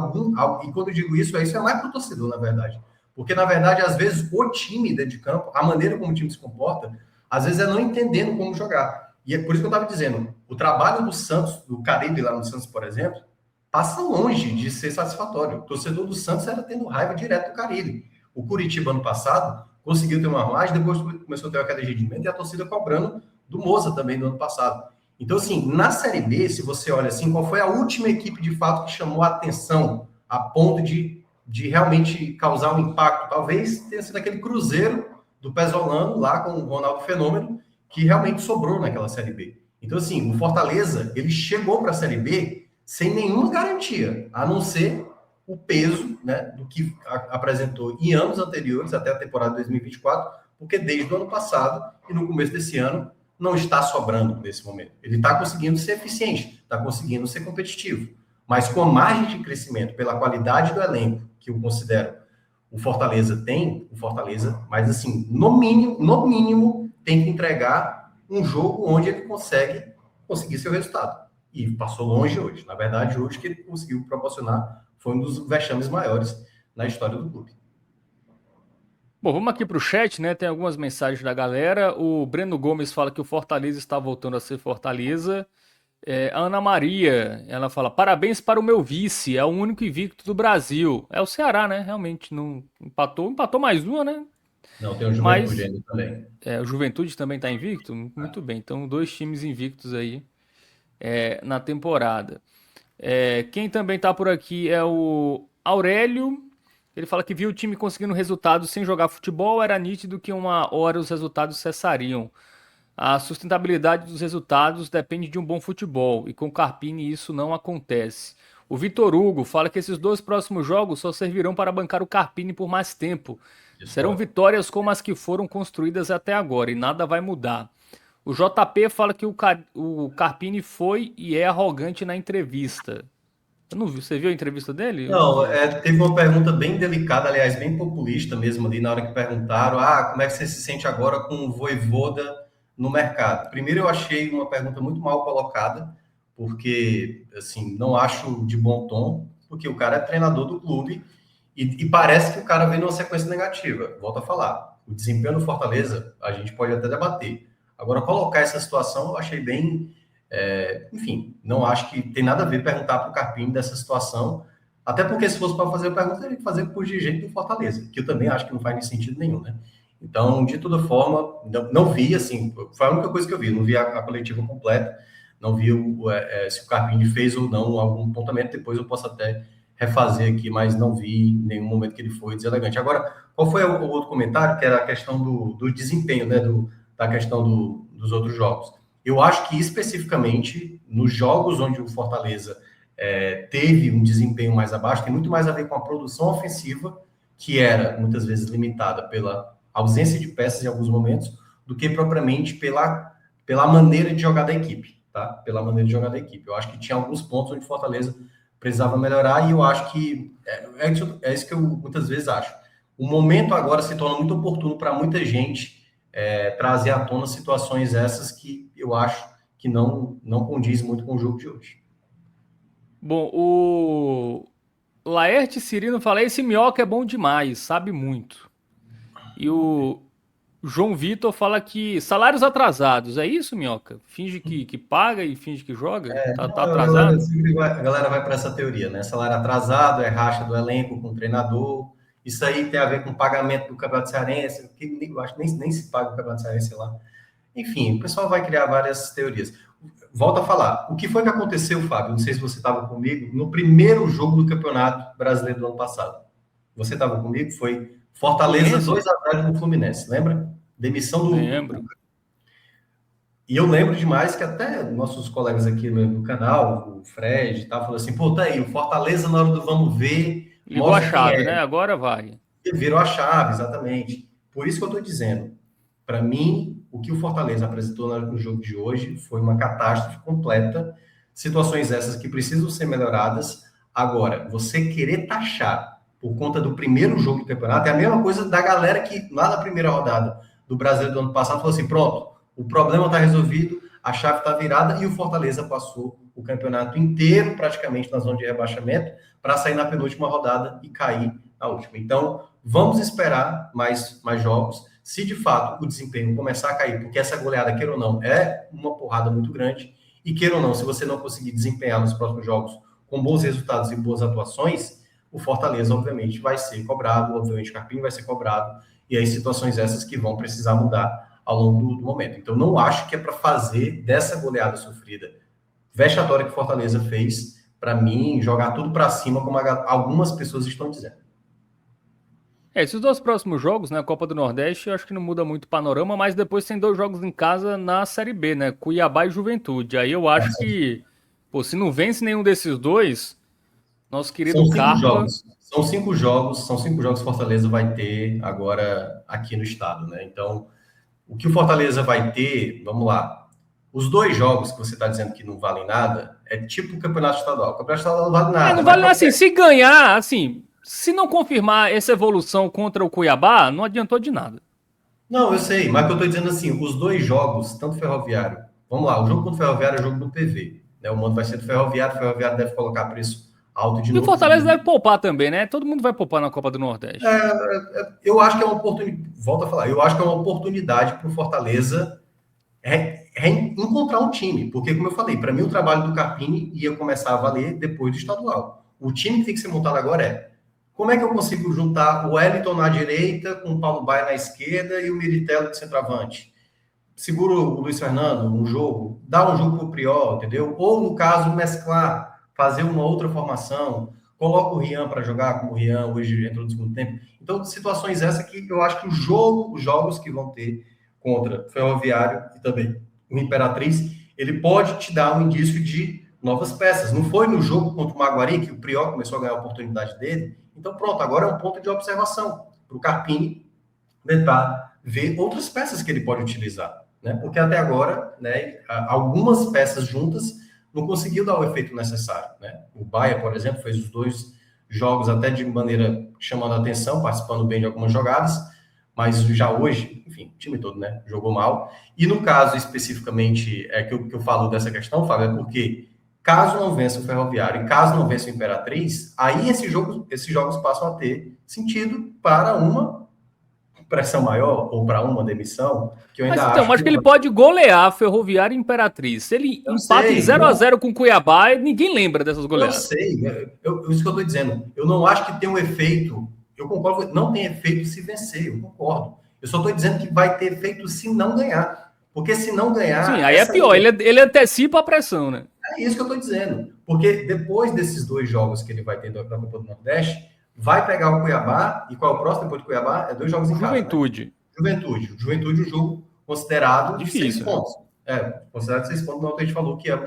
e quando eu digo isso, isso é mais para o torcedor, na verdade. Porque, na verdade, às vezes, o time dentro de campo, a maneira como o time se comporta, às vezes é não entendendo como jogar. E é por isso que eu estava dizendo, o trabalho do Santos, do Caribe lá no Santos, por exemplo, passa longe de ser satisfatório. O torcedor do Santos era tendo raiva direto do Caribe. O Curitiba, ano passado, conseguiu ter uma armagem, depois começou a ter uma queda de rendimento, e a torcida cobrando do Moza também, do ano passado. Então, assim, na Série B, se você olha assim, qual foi a última equipe de fato que chamou a atenção a ponto de realmente causar um impacto? Talvez tenha sido aquele Cruzeiro do Pesolano, lá com o Ronaldo Fenômeno, que realmente sobrou naquela Série B. Então, assim, o Fortaleza, ele chegou para a Série B sem nenhuma garantia, a não ser o peso, né, do que apresentou em anos anteriores, até a temporada 2024, porque desde o ano passado e no começo desse ano, não está sobrando nesse momento. Ele está conseguindo ser eficiente, está conseguindo ser competitivo. Mas com a margem de crescimento, pela qualidade do elenco, que eu considero o Fortaleza tem, o Fortaleza, mas assim, no mínimo, tem que entregar um jogo onde ele conseguir seu resultado. E passou longe hoje. Na verdade, hoje que ele conseguiu proporcionar foi um dos vexames maiores na história do clube. Bom, vamos aqui para o chat, né? Tem algumas mensagens da galera. O Breno Gomes fala que o Fortaleza está voltando a ser Fortaleza. A Ana Maria, ela fala: parabéns para o meu vice, é o único invicto do Brasil. É o Ceará, né? Realmente não empatou mais uma, né? Não, tem o Juventude Mas ainda também. o Juventude também está invicto. Muito bem. Então, 2 times invictos aí na temporada. Quem também está por aqui é o Aurélio. Ele fala que viu o time conseguindo resultados sem jogar futebol, era nítido que uma hora os resultados cessariam. A sustentabilidade dos resultados depende de um bom futebol, e com o Carpini isso não acontece. O Vitor Hugo fala que esses 2 próximos jogos só servirão para bancar o Carpini por mais tempo. Serão Discordo. vitórias como as que foram construídas até agora, e nada vai mudar. O JP fala que o Carpini foi e é arrogante na entrevista. Eu não vi. Você viu a entrevista dele? Eu não Não, vi. teve uma pergunta bem delicada, aliás, bem populista mesmo ali, na hora que perguntaram, como é que você se sente agora com o Vojvoda no mercado? Primeiro, eu achei uma pergunta muito mal colocada, porque, assim, não acho de bom tom, porque o cara é treinador do clube e parece que o cara vem numa sequência negativa. Volto a falar, o desempenho do Fortaleza, a gente pode até debater. Agora, colocar essa situação, eu achei bem... enfim, não acho que tem nada a ver perguntar para o Carpini dessa situação, até porque se fosse para fazer a pergunta, teria que fazer por dirigente do Fortaleza, que eu também acho que não faz sentido nenhum, né? Então, de toda forma, não vi, assim, foi a única coisa que eu vi, não vi a coletiva completa, não vi se o Carpini fez ou não algum apontamento, depois eu posso até refazer aqui, mas não vi nenhum momento que ele foi deselegante. Agora, qual foi o outro comentário, que era a questão do desempenho, né, da questão dos outros jogos? Eu acho que especificamente nos jogos onde o Fortaleza teve um desempenho mais abaixo, tem muito mais a ver com a produção ofensiva, que era muitas vezes limitada pela ausência de peças em alguns momentos, do que propriamente pela maneira de jogar da equipe, tá? Pela maneira de jogar da equipe. Eu acho que tinha alguns pontos onde o Fortaleza precisava melhorar e eu acho que isso que eu muitas vezes acho. O momento agora se torna muito oportuno para muita gente trazer à tona situações essas que eu acho que não condiz muito com o jogo de hoje. Bom, o Laerte Cirino fala: esse Minhoca é bom demais, sabe muito. E o João Vitor fala que salários atrasados, é isso, Minhoca? Finge que paga e finge que joga? Tá atrasado? A galera vai para essa teoria, né? Salário atrasado, é racha do elenco com o treinador. Isso aí tem a ver com o pagamento do Campeonato Cearense, que eu acho que nem se paga o Campeonato Cearense lá. Enfim, o pessoal vai criar várias teorias. Volto a falar. O que foi que aconteceu, Fábio? Não sei se você estava comigo, no primeiro jogo do Campeonato Brasileiro do ano passado. Você estava comigo? Foi Fortaleza Fluminense? 2-0 no Fluminense, lembra? Demissão do Lembro. Cuca. E eu lembro demais que até nossos colegas aqui no canal, o Fred, tá falando assim, pô, tá aí, o Fortaleza na hora do vamos ver, Ligou a mostra quem chave, né? é. Agora vai. E virou a chave, exatamente. Por isso que eu estou dizendo, para mim, o que o Fortaleza apresentou no jogo de hoje foi uma catástrofe completa, situações essas que precisam ser melhoradas. Agora, você querer taxar por conta do primeiro jogo do campeonato é a mesma coisa da galera que lá na primeira rodada do Brasileiro do ano passado falou assim, pronto, o problema está resolvido, a chave está virada e o Fortaleza passou o campeonato inteiro praticamente na zona de rebaixamento para sair na penúltima rodada e cair na última. Então, vamos esperar mais jogos. Se de fato o desempenho começar a cair, porque essa goleada, queira ou não, é uma porrada muito grande, e queira ou não, se você não conseguir desempenhar nos próximos jogos com bons resultados e boas atuações, o Fortaleza, obviamente, vai ser cobrado, obviamente o Carpinho vai ser cobrado, e aí situações essas que vão precisar mudar ao longo do momento. Então, não acho que é para fazer dessa goleada sofrida vexatória que o Fortaleza fez, para mim, jogar tudo para cima, como algumas pessoas estão dizendo. Esses dois próximos jogos, né? A Copa do Nordeste, eu acho que não muda muito o panorama, mas depois tem dois jogos em casa na Série B, né? Cuiabá e Juventude. Aí eu acho que, pô, se não vence nenhum desses dois, nosso querido São cinco Carpa. jogos. São cinco jogos que Fortaleza vai ter agora aqui no estado, né? Então, o que o Fortaleza vai ter, vamos lá. Os dois jogos que você está dizendo que não valem nada, é tipo o Campeonato Estadual. O Campeonato Estadual não vale É, nada, não vai vale para assim, se ganhar, assim, se não confirmar essa evolução contra o Cuiabá, não adiantou de nada. Não, eu sei, mas que eu estou dizendo assim, os dois jogos, tanto Ferroviário, vamos lá, o jogo contra o Ferroviário é jogo do PV, né? O mando vai ser do Ferroviário, o Ferroviário deve colocar preço alto de E o novo. Fortaleza deve poupar também, né? Todo mundo vai poupar na Copa do Nordeste. Eu acho que é uma oportunidade, volto a falar, eu acho que é uma oportunidade para o Fortaleza encontrar um time, porque, como eu falei, para mim o trabalho do Carpini ia começar a valer depois do estadual. O time que tem que ser montado agora como é que eu consigo juntar o Wellington na direita, com o Paulo Baia na esquerda e o Militello de centroavante? Segura o Luiz Fernando um jogo, dá um jogo para o Priol, entendeu? Ou, no caso, mesclar, fazer uma outra formação, coloca o Rian para jogar, como o Rian hoje entrou no segundo tempo. Então, situações essas que eu acho que os jogos que vão ter contra o Ferroviário e também o Imperatriz, ele pode te dar um indício de novas peças. Não foi no jogo contra o Maguari que o Priol começou a ganhar a oportunidade dele? Então, pronto, agora é um ponto de observação para o Carpini tentar ver outras peças que ele pode utilizar, né? Porque até agora, né, algumas peças juntas não conseguiu dar o efeito necessário, né? O Bahia, por exemplo, fez os 2 jogos até de maneira chamando a atenção, participando bem de algumas jogadas, mas já hoje, enfim, o time todo, né, jogou mal. E no caso especificamente que eu falo dessa questão, Fábio, é porque caso não vença o Ferroviário e caso não vença o Imperatriz, aí esses jogos passam a ter sentido para uma pressão maior ou para uma demissão, que eu Mas ainda então, acho acho que que não ele vai. pode golear a Ferroviária e Imperatriz. Se ele Eu empata em sei, 0-0 com Cuiabá, ninguém lembra dessas eu goleadas. sei, isso que eu estou dizendo. Eu não acho que tem um efeito. Eu concordo, não tem efeito se vencer, eu concordo. Eu só estou dizendo que vai ter efeito se não ganhar. Porque se não Sim, ganhar, aí é pior. Ele antecipa a pressão, né? é isso que eu estou dizendo. Porque depois desses 2 jogos que ele vai ter na Copa do Nordeste, vai pegar o Cuiabá, e qual é o próximo depois do Cuiabá? É 2 jogos em casa, né? Juventude. Juventude, um jogo considerado de 6 Difícil, né? pontos. Considerado de 6 pontos, não que a gente falou que é um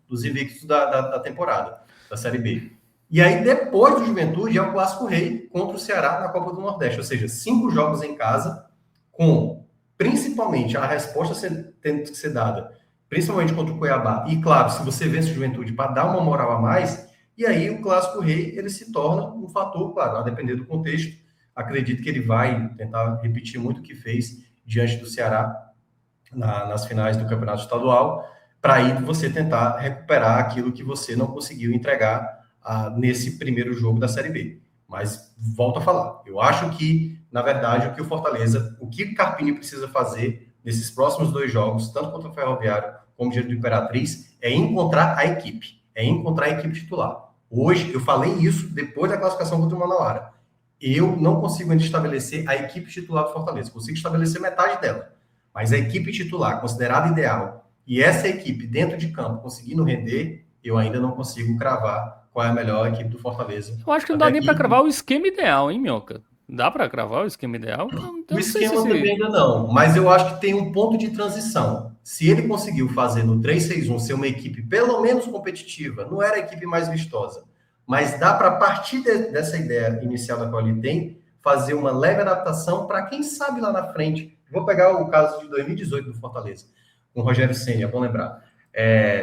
dos invictos da temporada, da Série B. E aí, depois do Juventude, é o Clássico Rei contra o Ceará na Copa do Nordeste. Ou seja, 5 jogos em casa, com principalmente a resposta tendo que ser dada, principalmente contra o Cuiabá. E, claro, se você vence o Juventude para dar uma moral a mais, e aí o Clássico Rei ele se torna um fator, claro, a depender do contexto. Acredito que ele vai tentar repetir muito o que fez diante do Ceará nas finais do Campeonato Estadual, para aí você tentar recuperar aquilo que você não conseguiu entregar nesse primeiro jogo da Série B. Mas volto a falar, eu acho que, na verdade, o que o Carpini precisa fazer nesses próximos 2 jogos, tanto contra o Ferroviário como diante do Imperatriz, é encontrar a equipe, titular. Hoje, eu falei isso depois da classificação contra o Manauara. Eu não consigo ainda estabelecer a equipe titular do Fortaleza. Consigo estabelecer metade dela. Mas a equipe titular, considerada ideal, e essa equipe dentro de campo conseguindo render, eu ainda não consigo cravar qual é a melhor equipe do Fortaleza. Eu acho que não Até dá nem pra aqui, cravar o esquema ideal, hein, Minhoca? Dá pra cravar o esquema ideal? Eu o não sei se esquema também ainda não, mas eu acho que tem um ponto de transição. Se ele conseguiu fazer no 3-6-1 ser uma equipe pelo menos competitiva, não era a equipe mais vistosa, mas dá para partir dessa ideia inicial da qual ele tem, fazer uma leve adaptação para quem sabe lá na frente. Vou pegar o caso de 2018 do Fortaleza, com o Rogério Ceni, é bom lembrar.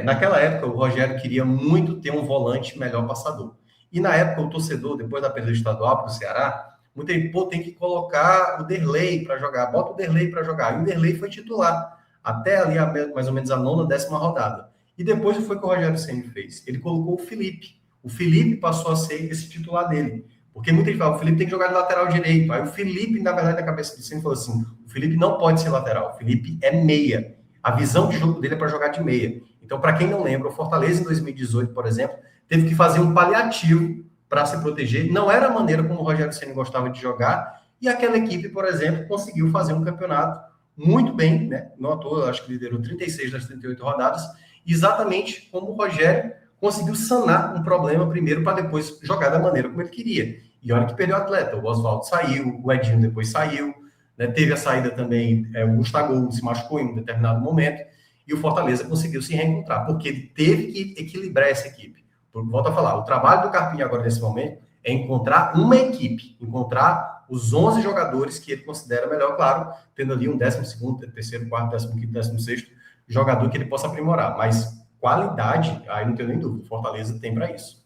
Naquela época, o Rogério queria muito ter um volante melhor passador. E na época, o torcedor, depois da perda estadual para o Ceará, muita gente, tem que colocar o Derlei para jogar, bota o Derlei para jogar. E o Derlei foi titular, até ali mais ou menos a 9ª, 10ª rodada. E depois foi o que o Rogério Ceni fez. Ele colocou o Felipe. O Felipe passou a ser esse titular dele. Porque muita gente fala, o Felipe tem que jogar de lateral direito. Aí o Felipe, na verdade, na cabeça do Ceni falou assim, o Felipe não pode ser lateral, o Felipe é meia. A visão de jogo dele é para jogar de meia. Então, para quem não lembra, o Fortaleza, em 2018, por exemplo, teve que fazer um paliativo para se proteger. Não era a maneira como o Rogério Ceni gostava de jogar. E aquela equipe, por exemplo, conseguiu fazer um campeonato muito bem, né? Não à toa, acho que liderou 36 das 38 rodadas, exatamente como o Rogério conseguiu sanar um problema primeiro para depois jogar da maneira como ele queria. E olha que perdeu o atleta. O Oswaldo saiu, o Edinho depois saiu, né? Teve a saída também, o Gustavo se machucou em um determinado momento, e o Fortaleza conseguiu se reencontrar, porque ele teve que equilibrar essa equipe. Volto a falar, o trabalho do Carpini agora nesse momento é encontrar uma equipe, encontrar os 11 jogadores que ele considera melhor, claro, tendo ali um 12º, terceiro, quarto, 15º, 16º jogador que ele possa aprimorar, mas qualidade, aí não tenho nem dúvida, o Fortaleza tem para isso.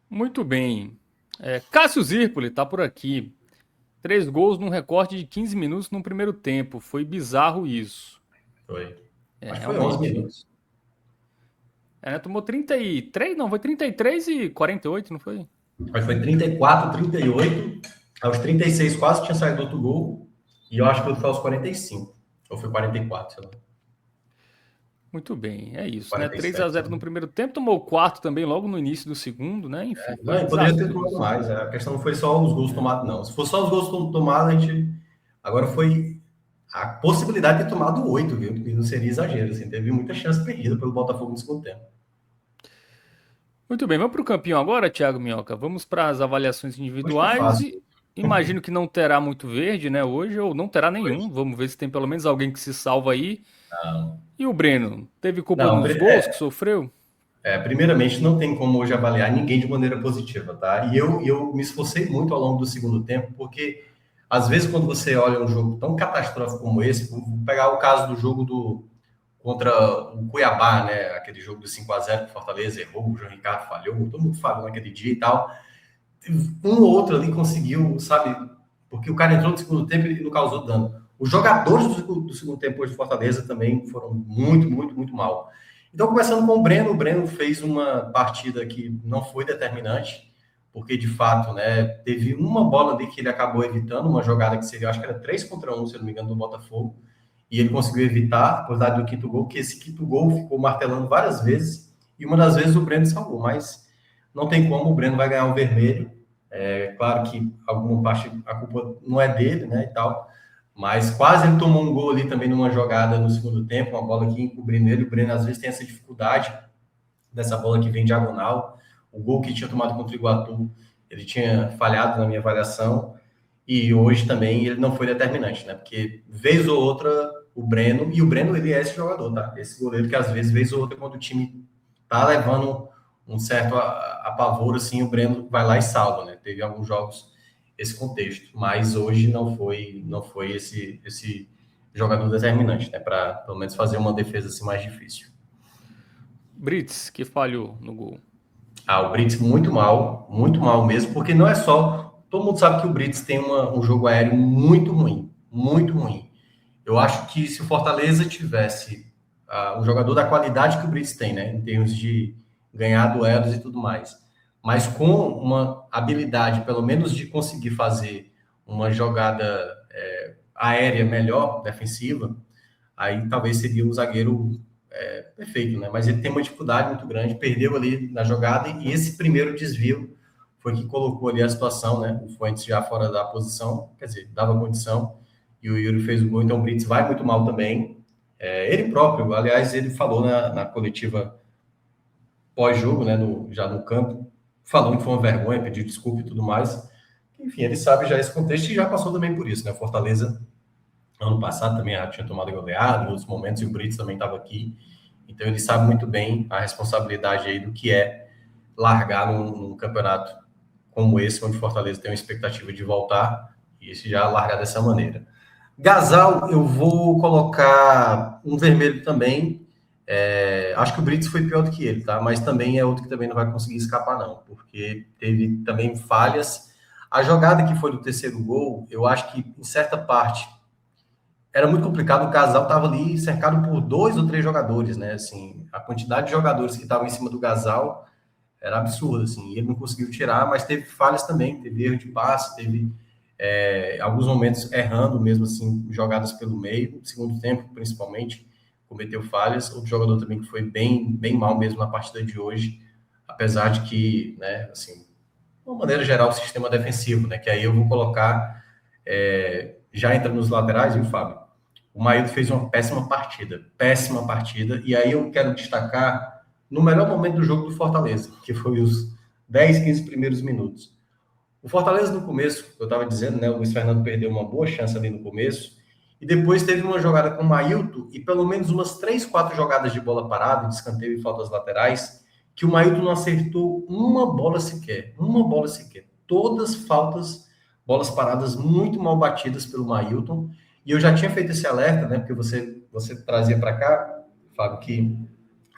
Muito bem. Cássio Zirpoli tá por aqui. 3 gols num recorte de 15 minutos no primeiro tempo. Foi bizarro isso. Foi. Acho que foi Realmente. 11 minutos. Tomou 33? Não, foi 33 e 48, não foi? Mas foi 34, 38. Aos 36 quase tinha saído outro gol. E eu acho que foi aos 45. Ou foi 44, sei lá. Muito bem, é isso, 47, né? 3-0 no primeiro tempo, tomou o quarto também logo no início do segundo, né? Enfim, foi poderia ter desastroso. tomado mais. A questão não foi só os gols tomados, não. Se fosse só os gols tomados, a gente. Agora foi a possibilidade de ter tomado 8, viu? Que não seria exagero. Assim. Teve muita chance perdida pelo Botafogo no segundo tempo. Muito bem, vamos para o campeão agora, Thiago Minhoca. Vamos para as avaliações individuais. E imagino que não terá muito verde, né, hoje, ou não terá nenhum. Hoje. Vamos ver se tem pelo menos alguém que se salva aí. Não. E o Breno? Teve culpa nos gols que sofreu? Primeiramente, não tem como hoje avaliar ninguém de maneira positiva, tá? E eu me esforcei muito ao longo do segundo tempo, porque às vezes quando você olha um jogo tão catastrófico como esse, vou pegar o caso do jogo contra o Cuiabá, né? Aquele jogo do 5-0 que o Fortaleza errou, o João Ricardo falhou, todo mundo falou naquele dia e tal. Um ou outro ali conseguiu, sabe? Porque o cara entrou no segundo tempo e não causou dano. Os jogadores do segundo tempo hoje do Fortaleza também foram muito, muito, muito mal. Então, começando com o Breno fez uma partida que não foi determinante, porque de fato, né, teve uma bola ali que ele acabou evitando, uma jogada que seria, acho que era 3-1, se eu não me engano, do Botafogo, e ele conseguiu evitar a possibilidade do quinto gol, que esse quinto gol ficou martelando várias vezes, e uma das vezes o Breno salvou, mas não tem como, o Breno vai ganhar um vermelho. É claro que alguma parte a culpa não é dele, né, e tal, mas quase ele tomou um gol ali também numa jogada no segundo tempo, uma bola aqui encobrindo ele. O Breno às vezes tem essa dificuldade dessa bola que vem diagonal. O gol que tinha tomado contra o Iguatu, ele tinha falhado na minha avaliação, e hoje também ele não foi determinante, né? Porque vez ou outra o Breno, e o Breno ele é esse jogador, tá? Esse goleiro que às vezes, vez ou outra, quando o time tá levando um certo apavoro, assim, o Breno vai lá e salva, né? Teve alguns jogos esse contexto, mas hoje não foi esse jogador determinante, né? Para pelo menos fazer uma defesa assim mais difícil. Brits, que falhou no gol. Ah, o Brits muito mal mesmo, porque não é só. Todo mundo sabe que o Brits tem um jogo aéreo muito ruim, muito ruim. Eu acho que se o Fortaleza tivesse um jogador da qualidade que o Brits tem, né, em termos de ganhar duelos e tudo mais, mas com uma habilidade, pelo menos, de conseguir fazer uma jogada aérea melhor, defensiva, aí talvez seria um zagueiro perfeito, né? Mas ele tem uma dificuldade muito grande, perdeu ali na jogada, e esse primeiro desvio foi que colocou ali a situação, né? O Fuentes já fora da posição, quer dizer, dava condição, e o Yuri fez o gol, então o Brits vai muito mal também. Ele próprio, aliás, ele falou na coletiva pós-jogo, né, já no campo, falou que foi uma vergonha, pediu desculpa e tudo mais. Enfim, ele sabe já esse contexto e já passou também por isso, né? Fortaleza, ano passado, também já tinha tomado goleada em outros momentos, e o Brits também estava aqui. Então, ele sabe muito bem a responsabilidade aí do que é largar num campeonato como esse, onde o Fortaleza tem uma expectativa de voltar, e esse já largar dessa maneira. Gasal, eu vou colocar um vermelho também. Acho que o Brits foi pior do que ele, tá? Mas também é outro que também não vai conseguir escapar, não, porque teve também falhas. A jogada que foi do terceiro gol, eu acho que, em certa parte, era muito complicado. O Gasal estava ali cercado por 2 ou 3 jogadores, né? Assim, a quantidade de jogadores que estavam em cima do Gasal era absurda, assim. Ele não conseguiu tirar, mas teve falhas também, teve erro de passe, teve alguns momentos errando mesmo, assim, jogadas pelo meio, segundo tempo, principalmente, cometeu falhas. Outro jogador também que foi bem, bem mal mesmo na partida de hoje, apesar de que, né, assim, de uma maneira geral, o sistema defensivo, né? Que aí eu vou colocar, já entra nos laterais, viu, Fábio? O Maílson fez uma péssima partida, e aí eu quero destacar no melhor momento do jogo do Fortaleza, que foi os 10, 15 primeiros minutos. O Fortaleza, no começo, eu estava dizendo, né, o Luiz Fernando perdeu uma boa chance ali no começo, e depois teve uma jogada com o Maílson, e pelo menos umas 3, 4 jogadas de bola parada, de escanteio e faltas laterais, que o Maílson não acertou uma bola sequer. Todas faltas, bolas paradas muito mal batidas pelo Maílson. E eu já tinha feito esse alerta, né? Porque você trazia para cá, Fábio, que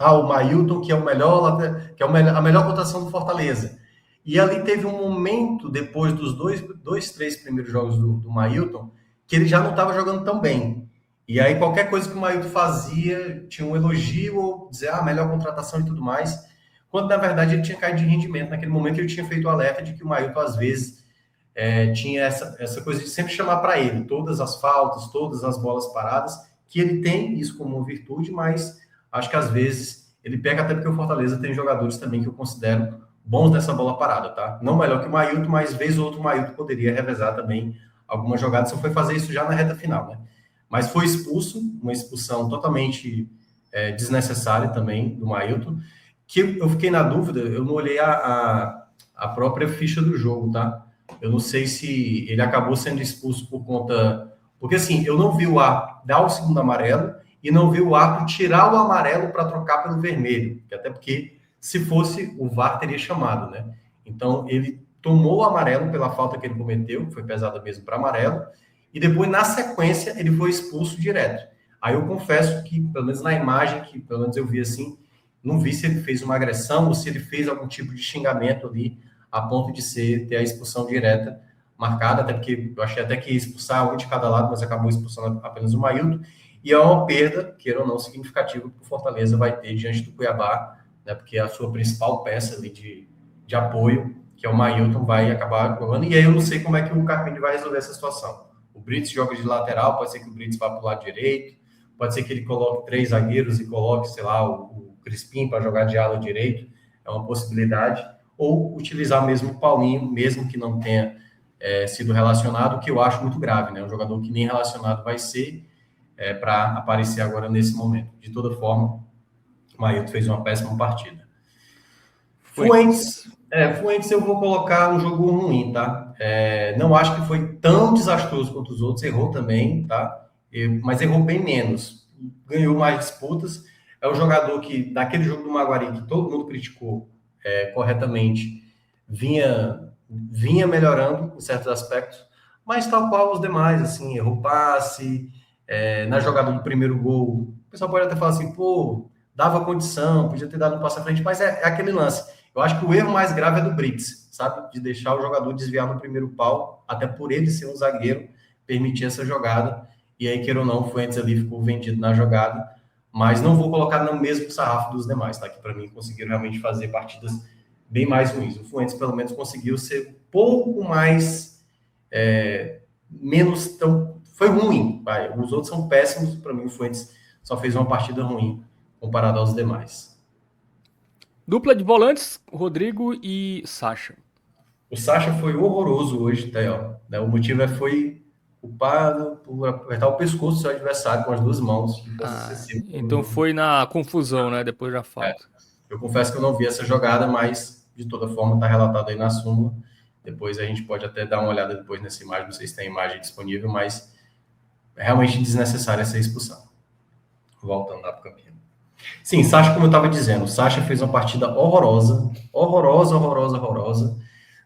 o Maílson, que é o melhor, que é a melhor cotação do Fortaleza. E ali teve um momento, depois dos dois, três primeiros jogos do Maílson, que ele já não estava jogando tão bem. E aí qualquer coisa que o Maílson fazia, tinha um elogio, ou dizer, melhor contratação e tudo mais, quando na verdade ele tinha caído de rendimento. Naquele momento ele tinha feito o alerta de que o Maílson, às vezes, tinha essa coisa de sempre chamar para ele todas as faltas, todas as bolas paradas, que ele tem isso como uma virtude, mas acho que às vezes ele pega, até porque o Fortaleza tem jogadores também que eu considero bons nessa bola parada, tá? Não melhor que o Maílson, mas vez ou outro o Maílson poderia revezar também algumas jogadas. Só foi fazer isso já na reta final, né? Mas foi expulso, uma expulsão totalmente desnecessária também do Maílson, que eu fiquei na dúvida, eu não olhei a própria ficha do jogo, tá? Eu não sei se ele acabou sendo expulso por conta... Porque, assim, eu não vi o árbitro dar o segundo amarelo e não vi o árbitro tirar o amarelo para trocar pelo vermelho. Até porque, se fosse, o VAR teria chamado, né? Então, ele tomou o amarelo pela falta que ele cometeu, que foi pesada mesmo para amarelo, e depois, na sequência, ele foi expulso direto. Aí eu confesso que, pelo menos na imagem, que pelo menos eu vi assim, não vi se ele fez uma agressão ou se ele fez algum tipo de xingamento ali, a ponto de ter a expulsão direta marcada, até porque eu achei até que ia expulsar um de cada lado, mas acabou expulsando apenas o Mailton. E é uma perda, queira ou não, significativa que o Fortaleza vai ter diante do Cuiabá, né, porque a sua principal peça ali de apoio, que é o Mailton, vai acabar jogando. E aí eu não sei como é que o Carpini vai resolver essa situação. O Brits joga de lateral, pode ser que o Brits vá para o lado direito, pode ser que ele coloque 3 zagueiros e coloque, sei lá, o Crispim para jogar de ala direito, é uma possibilidade. Ou utilizar mesmo o Paulinho, mesmo que não tenha sido relacionado, que eu acho muito grave, né? Um jogador que nem relacionado vai ser para aparecer agora nesse momento. De toda forma, o Mailton fez uma péssima partida. Fuentes eu vou colocar um jogo ruim, tá? Não acho que foi tão desastroso quanto os outros, errou também, tá? Mas errou bem menos. Ganhou mais disputas. É um jogador que, naquele jogo do Maguari, que todo mundo criticou corretamente, vinha melhorando em certos aspectos, mas tal qual os demais, assim, errou passe, na jogada do primeiro gol, o pessoal pode até falar assim, pô, dava condição, podia ter dado um passo à frente, mas é aquele lance. Eu acho que o erro mais grave é do Brits, sabe? De deixar o jogador desviar no primeiro pau, até por ele ser um zagueiro, permitir essa jogada, e aí, queira ou não, o Fuentes ali ficou vendido na jogada, mas não vou colocar no mesmo sarrafo dos demais, tá? Que para mim conseguiram realmente fazer partidas bem mais ruins. O Fuentes, pelo menos, conseguiu ser um pouco mais menos tão... Foi ruim, vai. Os outros são péssimos, para mim o Fuentes só fez uma partida ruim comparado aos demais. Dupla de volantes, Rodrigo e Sacha. O Sacha foi horroroso hoje, tá aí, ó. O motivo foi culpado por apertar o pescoço do seu adversário com as duas mãos. Então foi na confusão, né? Depois da falta. Eu confesso que eu não vi essa jogada, mas de toda forma está relatado aí na súmula. Depois a gente pode até dar uma olhada depois nessa imagem, não sei se tem imagem disponível, mas é realmente desnecessária essa expulsão. Voltando lá para o campeão. Sim, Sacha, como eu estava dizendo, o Sacha fez uma partida horrorosa,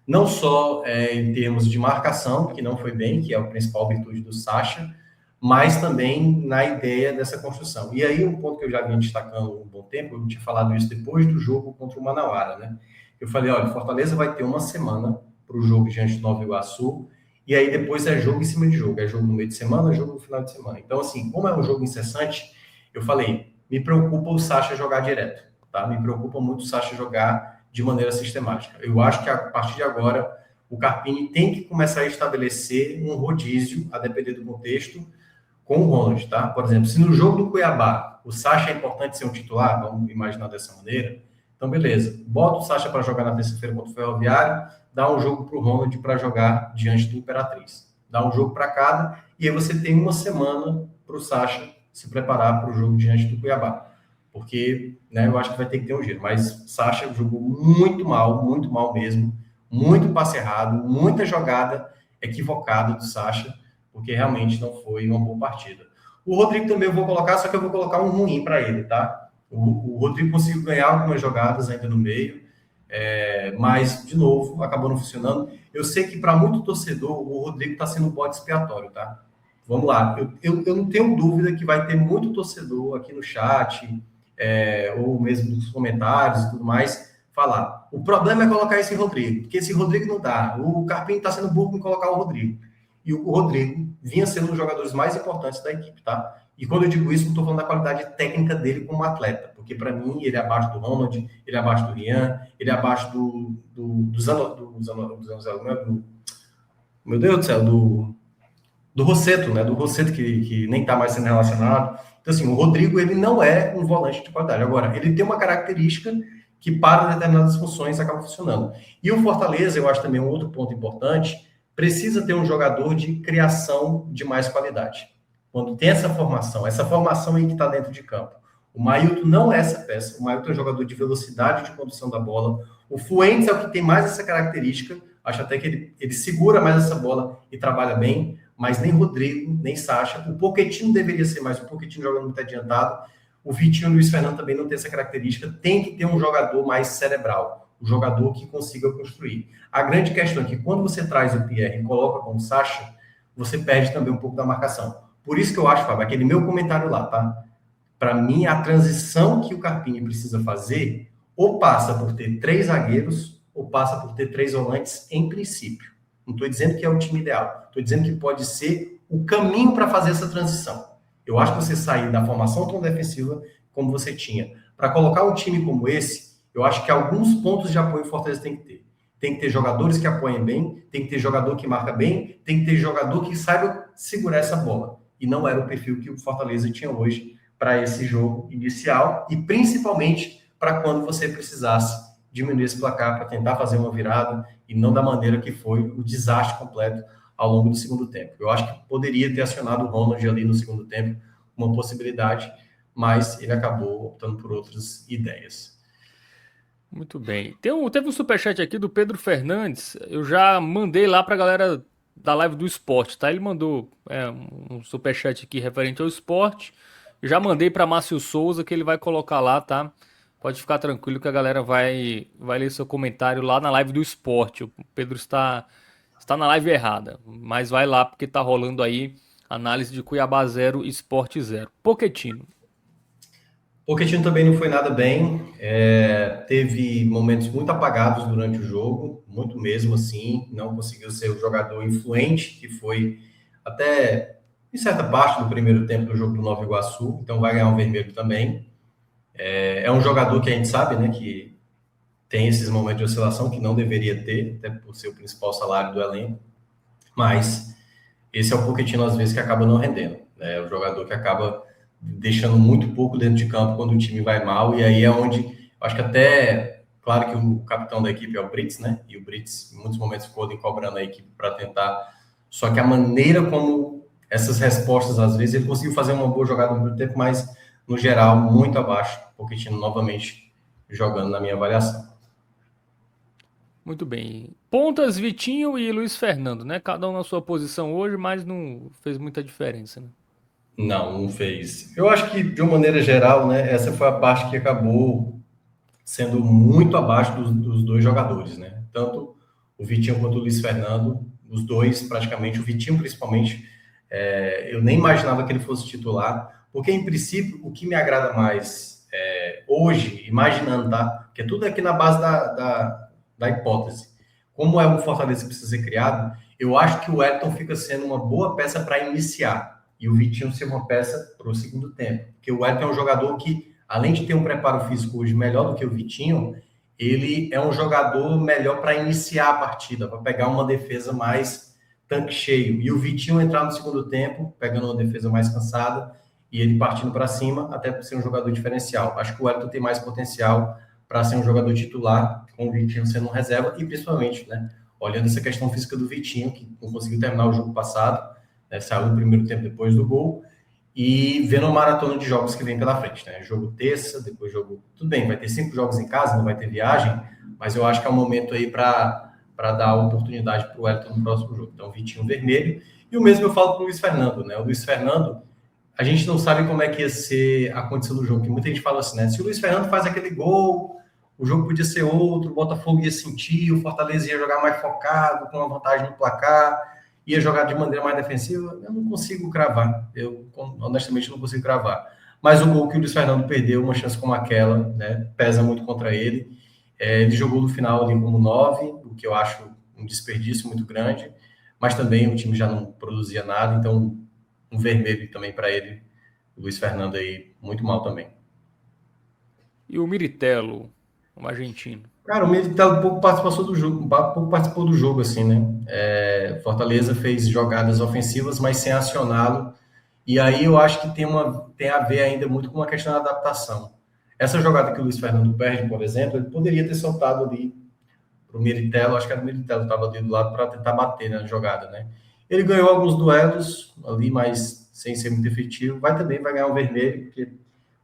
não só em termos de marcação, que não foi bem, que é a principal virtude do Sacha, mas também na ideia dessa construção. E aí, um ponto que eu já vinha destacando há um bom tempo, eu tinha falado isso depois do jogo contra o Manauara, né? Eu falei, olha, Fortaleza vai ter uma semana para o jogo diante do Nova Iguaçu, e aí depois é jogo em cima de jogo, é jogo no meio de semana, jogo no final de semana. Então, assim, como é um jogo incessante, eu falei, me preocupa o Sacha jogar direto, tá? Me preocupa muito o Sacha jogar de maneira sistemática. Eu acho que a partir de agora, o Carpini tem que começar a estabelecer um rodízio, a depender do contexto, com o Ronald, tá? Por exemplo, se no jogo do Cuiabá o Sacha é importante ser um titular, vamos imaginar dessa maneira, então beleza, bota o Sacha para jogar na terça-feira contra o Ferroviário, dá um jogo para o Ronald para jogar diante do Imperatriz. Dá um jogo para cada, e aí você tem uma semana para o Sacha se preparar para o jogo diante do Cuiabá. Porque, né, eu acho que vai ter que ter um giro. Mas Sacha jogou muito mal mesmo, muito passe errado, muita jogada equivocada do Sacha, porque realmente não foi uma boa partida. O Rodrigo também eu vou colocar, só que eu vou colocar um ruim para ele, tá? O Rodrigo conseguiu ganhar algumas jogadas ainda no meio, mas, de novo, acabou não funcionando. Eu sei que para muito torcedor, o Rodrigo está sendo um bode expiatório, tá? Vamos lá. Eu não tenho dúvida que vai ter muito torcedor aqui no chat, ou mesmo nos comentários e tudo mais, falar. O problema é colocar esse Rodrigo, porque esse Rodrigo não dá. O Carpini está sendo burro em colocar o Rodrigo. E o Rodrigo vinha sendo um dos jogadores mais importantes da equipe, tá? E quando eu digo isso, não estou falando da qualidade técnica dele como atleta, porque para mim ele é abaixo do Ronald, ele é abaixo do Rian, ele é abaixo do meu Deus do céu, do Rossetto, né? Do Rossetto que nem está mais sendo relacionado. Então, assim, o Rodrigo, ele não é um volante de qualidade. Agora, ele tem uma característica que para determinadas funções acaba funcionando. E o Fortaleza, eu acho também um outro ponto importante, precisa ter um jogador de criação de mais qualidade. Quando tem essa formação aí que está dentro de campo. O Mailton não é essa peça. O Mailton é um jogador de velocidade de condução da bola. O Fuentes é o que tem mais essa característica. Acho até que ele segura mais essa bola e trabalha bem, mas nem Rodrigo, nem Sacha. O Pochettino deveria ser mais. O Pochettino jogando muito adiantado. O Vitinho e o Luiz Fernando também não tem essa característica. Tem que ter um jogador mais cerebral. Um jogador que consiga construir. A grande questão é que quando você traz o Pierre e coloca com o Sacha, você perde também um pouco da marcação. Por isso que eu acho, Fábio, aquele meu comentário lá, tá? Para mim, a transição que o Carpini precisa fazer ou passa por ter 3 zagueiros ou passa por ter 3 volantes em princípio. Não estou dizendo que é o time ideal, estou dizendo que pode ser o caminho para fazer essa transição. Eu acho que você sair da formação tão defensiva como você tinha, para colocar um time como esse, eu acho que alguns pontos de apoio o Fortaleza tem que ter. Tem que ter jogadores que apoiem bem, tem que ter jogador que marca bem, tem que ter jogador que saiba segurar essa bola. E não era o perfil que o Fortaleza tinha hoje para esse jogo inicial e principalmente para quando você precisasse diminuir esse placar para tentar fazer uma virada e não da maneira que foi o desastre completo ao longo do segundo tempo. Eu acho que poderia ter acionado o Ronald ali no segundo tempo, uma possibilidade, mas ele acabou optando por outras ideias. Muito bem. Teve um superchat aqui do Pedro Fernandes. Eu já mandei lá pra galera da live do esporte, tá? Ele mandou um superchat aqui referente ao esporte. Já mandei pra Márcio Souza que ele vai colocar lá, tá? Pode ficar tranquilo que a galera vai ler seu comentário lá na live do esporte. O Pedro está na live errada, mas vai lá porque tá rolando aí análise de Cuiabá 0, Sport 0. Pochettino. Pochettino também não foi nada bem, teve momentos muito apagados durante o jogo, muito mesmo assim, não conseguiu ser o jogador influente, que foi até em certa parte do primeiro tempo do jogo do Nova Iguaçu, então vai ganhar um vermelho também. É um jogador que a gente sabe, né, que tem esses momentos de oscilação que não deveria ter, até por ser o principal salário do elenco, mas esse é o Pochettino às vezes que acaba não rendendo, né, é o jogador que acaba deixando muito pouco dentro de campo quando o time vai mal, e aí é onde, acho que até, claro que o capitão da equipe é o Brits, né, e o Brits em muitos momentos ficou ali cobrando a equipe para tentar, só que a maneira como essas respostas, às vezes, ele conseguiu fazer uma boa jogada no primeiro tempo, mas, no geral, muito abaixo, Pochettino novamente jogando na minha avaliação. Muito bem. Pontas, Vitinho e Luiz Fernando, né? Cada um na sua posição hoje, mas não fez muita diferença, né? Não fez. Eu acho que, de uma maneira geral, né, essa foi a parte que acabou sendo muito abaixo dos dois jogadores, né? Tanto o Vitinho quanto o Luiz Fernando, os dois praticamente, o Vitinho principalmente, eu nem imaginava que ele fosse titular, porque em princípio o que me agrada mais hoje, imaginando, tá? Porque tudo aqui na base da hipótese. Como é um Fortaleza que precisa ser criado, eu acho que o Elton fica sendo uma boa peça para iniciar e o Vitinho ser uma peça para o segundo tempo. Porque o Elton é um jogador que, além de ter um preparo físico hoje melhor do que o Vitinho, ele é um jogador melhor para iniciar a partida, para pegar uma defesa mais tanque cheio. E o Vitinho entrar no segundo tempo, pegando uma defesa mais cansada, e ele partindo para cima, até por ser um jogador diferencial. Acho que o Elton tem mais potencial para ser um jogador titular, com o Vitinho sendo um reserva, e principalmente, né, olhando essa questão física do Vitinho, que não conseguiu terminar o jogo passado, né, saiu no primeiro tempo depois do gol, e vendo uma maratona de jogos que vem pela frente, né? Jogo terça, depois jogo. Tudo bem, vai ter 5 jogos em casa, não vai ter viagem, mas eu acho que é um momento aí para dar oportunidade para o Wellington no próximo jogo. Então, Vitinho vermelho. E o mesmo eu falo para o Luiz Fernando, né? O Luiz Fernando, a gente não sabe como é que ia ser a condição do jogo, que muita gente fala assim, né? Se o Luiz Fernando faz aquele gol, o jogo podia ser outro, o Botafogo ia sentir, o Fortaleza ia jogar mais focado, com uma vantagem no placar, ia jogar de maneira mais defensiva. Eu não consigo cravar, eu honestamente não consigo cravar. Mas o gol que o Luiz Fernando perdeu, uma chance como aquela, né, pesa muito contra ele. Ele jogou no final ali como 9, o que eu acho um desperdício muito grande, mas também o time já não produzia nada, então um vermelho também para ele, o Luiz Fernando aí, muito mal também. E o Miritello, o argentino. Cara, o Militão pouco participou do jogo, assim, né? Fortaleza fez jogadas ofensivas, mas sem acioná-lo. E aí eu acho que tem a ver ainda muito com uma questão da adaptação. Essa jogada que o Luiz Fernando perde, por exemplo, ele poderia ter soltado ali para o Miritello, acho que era o Miritello que estava ali do lado para tentar bater na jogada, né? Ele ganhou alguns duelos ali, mas sem ser muito efetivo. Vai ganhar um vermelho, porque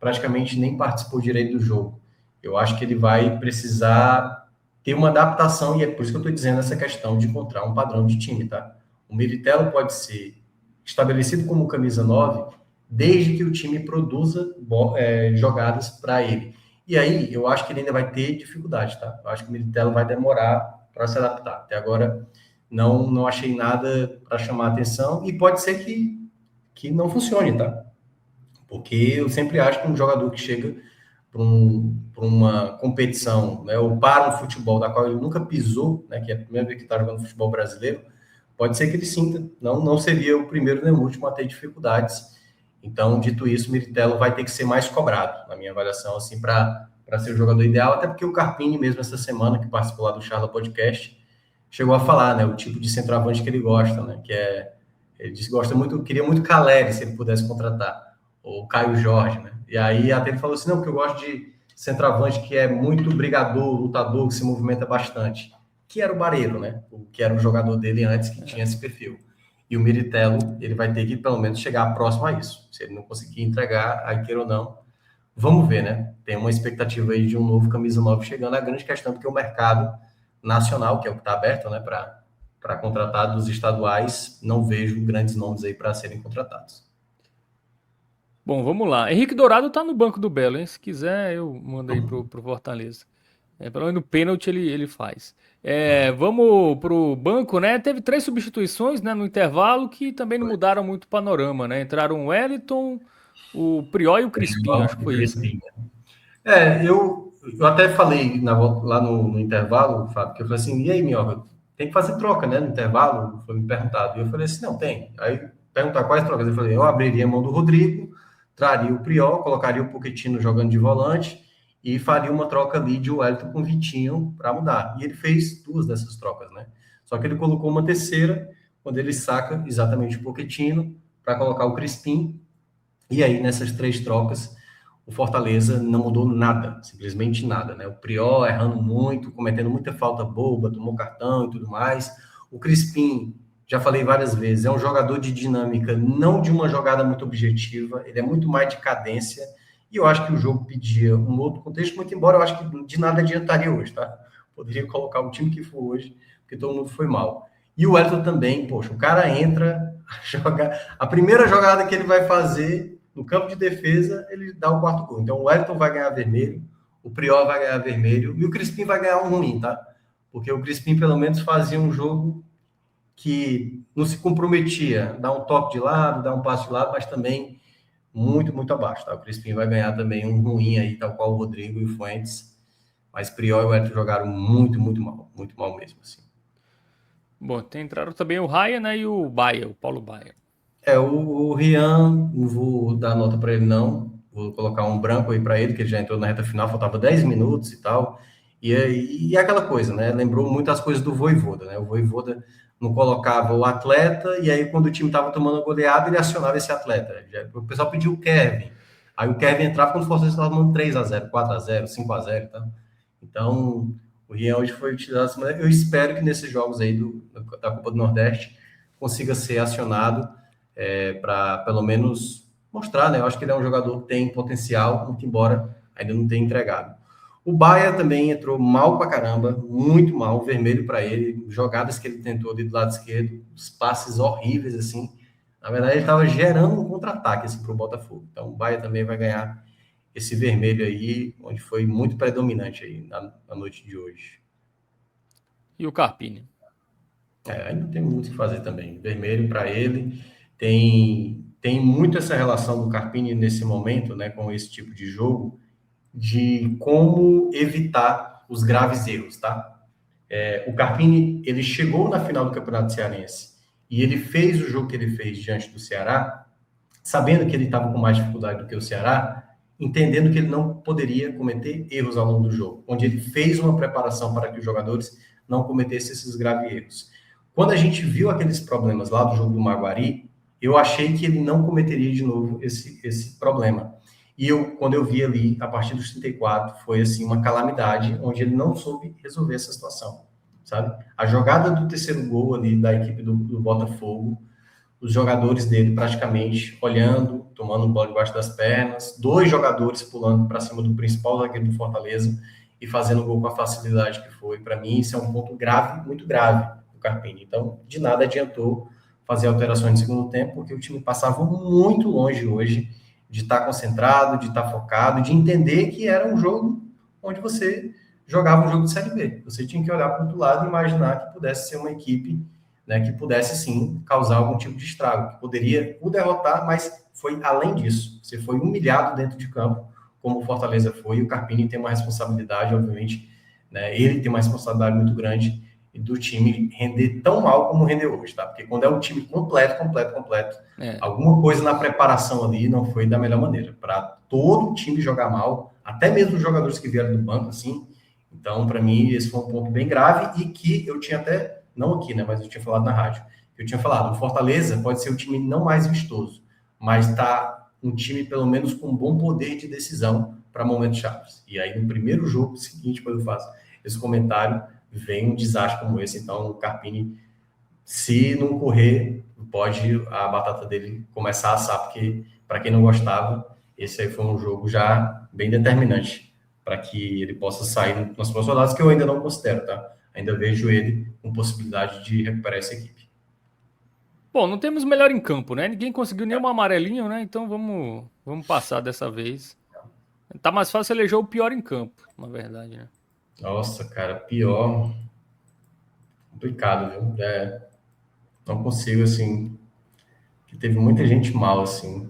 praticamente nem participou direito do jogo. Eu acho que ele vai precisar ter uma adaptação, e é por isso que eu estou dizendo essa questão de encontrar um padrão de time, tá? O Militello pode ser estabelecido como camisa 9, desde que o time produza jogadas para ele. E aí, eu acho que ele ainda vai ter dificuldade, tá? Eu acho que o Militello vai demorar para se adaptar. Até agora, não achei nada para chamar a atenção, e pode ser que que não funcione, tá? Porque eu sempre acho que um jogador que chega para uma competição, né, ou para um futebol da qual ele nunca pisou, né, que é a primeira vez que está jogando futebol brasileiro, pode ser que ele sinta, não seria o primeiro nem o último a ter dificuldades. Então, dito isso, o Miritello vai ter que ser mais cobrado, na minha avaliação, assim, para ser o jogador ideal, até porque o Carpini, mesmo essa semana, que participou lá do Charla Podcast, chegou a falar, né, o tipo de centroavante que ele gosta, né, que é, ele disse que gosta muito, queria muito Caleri, se ele pudesse contratar, ou Caio Jorge, né, e aí até ele falou assim, não, porque eu gosto de centroavante que é muito brigador, lutador, que se movimenta bastante, que era o Barreiro, né, que era o jogador dele antes, que tinha esse perfil. E o Miritello, ele vai ter que, pelo menos, chegar próximo a isso. Se ele não conseguir entregar, aí queira ou não, vamos ver, né? Tem uma expectativa aí de um novo camisa 9 chegando. A grande questão é porque o mercado nacional, que é o que está aberto, né, para contratar dos estaduais, não vejo grandes nomes aí para serem contratados. Bom, vamos lá. Henrique Dourado tá no banco do Belo, hein? Se quiser, eu mando aí pro Fortaleza. Pelo menos no pênalti ele faz. Vamos pro banco, né? Teve 3 substituições, né, no intervalo que também não mudaram muito o panorama, né? Entraram o Wellington, o Prió e o Crispim, acho que foi isso, né? Eu até falei lá no intervalo, Fábio, que eu falei assim, e aí, Minhoca, tem que fazer troca, né, no intervalo? Foi me perguntado. E eu falei assim, não, tem. Aí perguntar quais trocas. Eu falei, eu abriria a mão do Rodrigo, traria o Prió, colocaria o Pochettino jogando de volante e faria uma troca ali de Wellington com o Vitinho para mudar. E ele fez 2 dessas trocas, né? Só que ele colocou uma terceira, quando ele saca exatamente o Pochettino para colocar o Crispim. E aí, nessas 3 trocas, o Fortaleza não mudou nada, simplesmente nada, né? O Prior errando muito, cometendo muita falta boba, tomou cartão e tudo mais. O Crispim, já falei várias vezes, é um jogador de dinâmica, não de uma jogada muito objetiva, ele é muito mais de cadência, e eu acho que o jogo pedia um outro contexto, muito embora eu acho que de nada adiantaria hoje, tá? Poderia colocar o time que for hoje, porque todo mundo foi mal. E o Elton também, poxa, o cara entra, joga, a primeira jogada que ele vai fazer no campo de defesa, ele dá o 4º gol. Então o Wellington vai ganhar vermelho, o Prior vai ganhar vermelho e o Crispim vai ganhar um ruim, tá? Porque o Crispim pelo menos fazia um jogo que não se comprometia, dar um toque de lado, dar um passo de lado, mas também muito, muito abaixo, tá? O Crispim vai ganhar também um ruim aí, tal qual o Rodrigo e o Fuentes, mas Prior e o Wellington jogaram muito, muito mal mesmo, assim. Bom, entraram também o Raya, né, e o Baia, o Paulo Baia. O Rian, não vou dar nota para ele, não. Vou colocar um branco aí para ele, que ele já entrou na reta final, faltava 10 minutos e tal. E aquela coisa, né? Lembrou muitas coisas do Vojvoda, né? O Vojvoda não colocava o atleta, e aí quando o time estava tomando goleada, ele acionava esse atleta. O pessoal pediu o Kevin. Aí o Kevin entrava quando o Fortaleza estava tomando 3-0, 4-0, 5-0 e tal. Então, o Rian hoje foi utilizado dessa maneira. Eu espero que nesses jogos aí da Copa do Nordeste consiga ser acionado para pelo menos mostrar, né? Eu acho que ele é um jogador que tem potencial, muito embora ainda não tenha entregado. O Baia também entrou mal pra caramba, muito mal, vermelho para ele, jogadas que ele tentou ali do lado esquerdo, os passes horríveis, assim. Na verdade, ele estava gerando um contra-ataque assim, para o Botafogo. Então, o Baia também vai ganhar esse vermelho aí, onde foi muito predominante aí na noite de hoje. E o Carpini. Ainda tem muito o que fazer também. Vermelho para ele. Tem muito essa relação do Carpini nesse momento, né, com esse tipo de jogo, de como evitar os graves erros, tá? O Carpini, ele chegou na final do Campeonato Cearense e ele fez o jogo que ele fez diante do Ceará, sabendo que ele estava com mais dificuldade do que o Ceará, entendendo que ele não poderia cometer erros ao longo do jogo, onde ele fez uma preparação para que os jogadores não cometessem esses graves erros. Quando a gente viu aqueles problemas lá do jogo do Maguari, eu achei que ele não cometeria de novo esse problema. E quando eu vi ali, a partir dos 34, foi assim uma calamidade, onde ele não soube resolver essa situação, sabe? A jogada do terceiro gol ali da equipe do Botafogo, os jogadores dele praticamente olhando, tomando bola debaixo das pernas, 2 jogadores pulando para cima do principal zagueiro do Fortaleza e fazendo gol com a facilidade que foi. Para mim, isso é um ponto grave, muito grave do Carpini. Então, de nada adiantou fazer alterações no segundo tempo, porque o time passava muito longe hoje de estar concentrado, de estar focado, de entender que era um jogo onde você jogava um jogo de Série B. Você tinha que olhar para o outro lado e imaginar que pudesse ser uma equipe né, que pudesse sim causar algum tipo de estrago, que poderia o derrotar, mas foi além disso. Você foi humilhado dentro de campo, como o Fortaleza foi, e o Carpini tem uma responsabilidade, obviamente, né, ele tem uma responsabilidade muito grande do time render tão mal como rendeu hoje, tá? Porque quando é um time completo, É. alguma coisa na preparação ali não foi da melhor maneira. Para todo o time jogar mal, até mesmo os jogadores que vieram do banco, assim. Então, para mim, esse foi um ponto bem grave e que eu tinha até, não aqui, né, mas eu tinha falado na rádio. Eu tinha falado, o Fortaleza pode ser o time não mais vistoso, mas tá um time, pelo menos, com um bom poder de decisão para momentos chaves. E aí, no primeiro jogo seguinte, quando eu faço esse comentário, vem um desastre como esse. Então, o Carpini, se não correr, pode a batata dele começar a assar, porque, para quem não gostava, esse aí foi um jogo já bem determinante para que ele possa sair nas próximas rodadas, que eu ainda não considero, tá? Ainda vejo ele com possibilidade de recuperar essa equipe. Bom, não temos melhor em campo, né? Ninguém conseguiu nenhum amarelinho, né? Então vamos passar dessa vez. Tá mais fácil eleger o pior em campo, na verdade, né? Nossa, cara, pior, complicado, viu? Não consigo, assim, que teve muita gente mal, assim,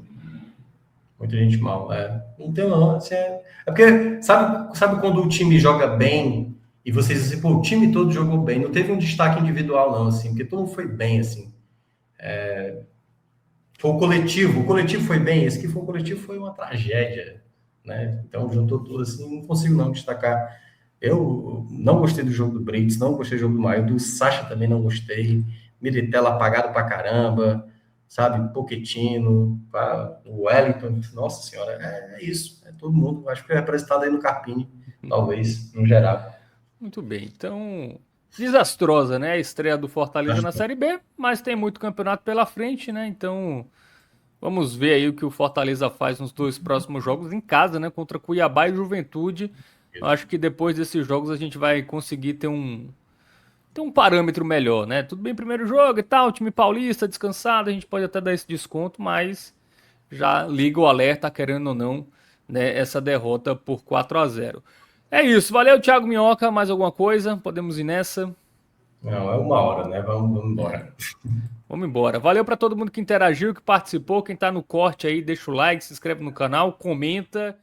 muita gente mal. Não tem não, assim, é porque, sabe quando o time joga bem e vocês dizem, pô, o time todo jogou bem, não teve um destaque individual, não, assim, porque todo mundo foi bem, assim. Foi o coletivo foi bem, esse que foi o coletivo foi uma tragédia, né? Então juntou tudo assim, não consigo não destacar. Eu não gostei do jogo do Brits, não gostei do jogo do Maio, do Sacha também não gostei. Militella apagado pra caramba, sabe? Pochettino, o Wellington, nossa senhora, é isso. É todo mundo, acho que é representado aí no Carpini, talvez, no geral. Muito bem. Então, desastrosa, né? A estreia do Fortaleza na Série B, mas tem muito campeonato pela frente, né? Então, vamos ver aí o que o Fortaleza faz nos dois próximos jogos em casa, né? Contra Cuiabá e Juventude. Eu acho que depois desses jogos a gente vai conseguir ter um parâmetro melhor, né? Tudo bem, primeiro jogo e tal, time paulista descansado, a gente pode até dar esse desconto, mas já liga o alerta, querendo ou não, né, essa derrota por 4-0. É isso, valeu, Thiago Minhoca. Mais alguma coisa? Podemos ir nessa? Não, é uma hora, né? Vamos embora. Vamos embora. Valeu para todo mundo que interagiu, que participou. Quem tá no corte aí, deixa o like, se inscreve no canal, comenta.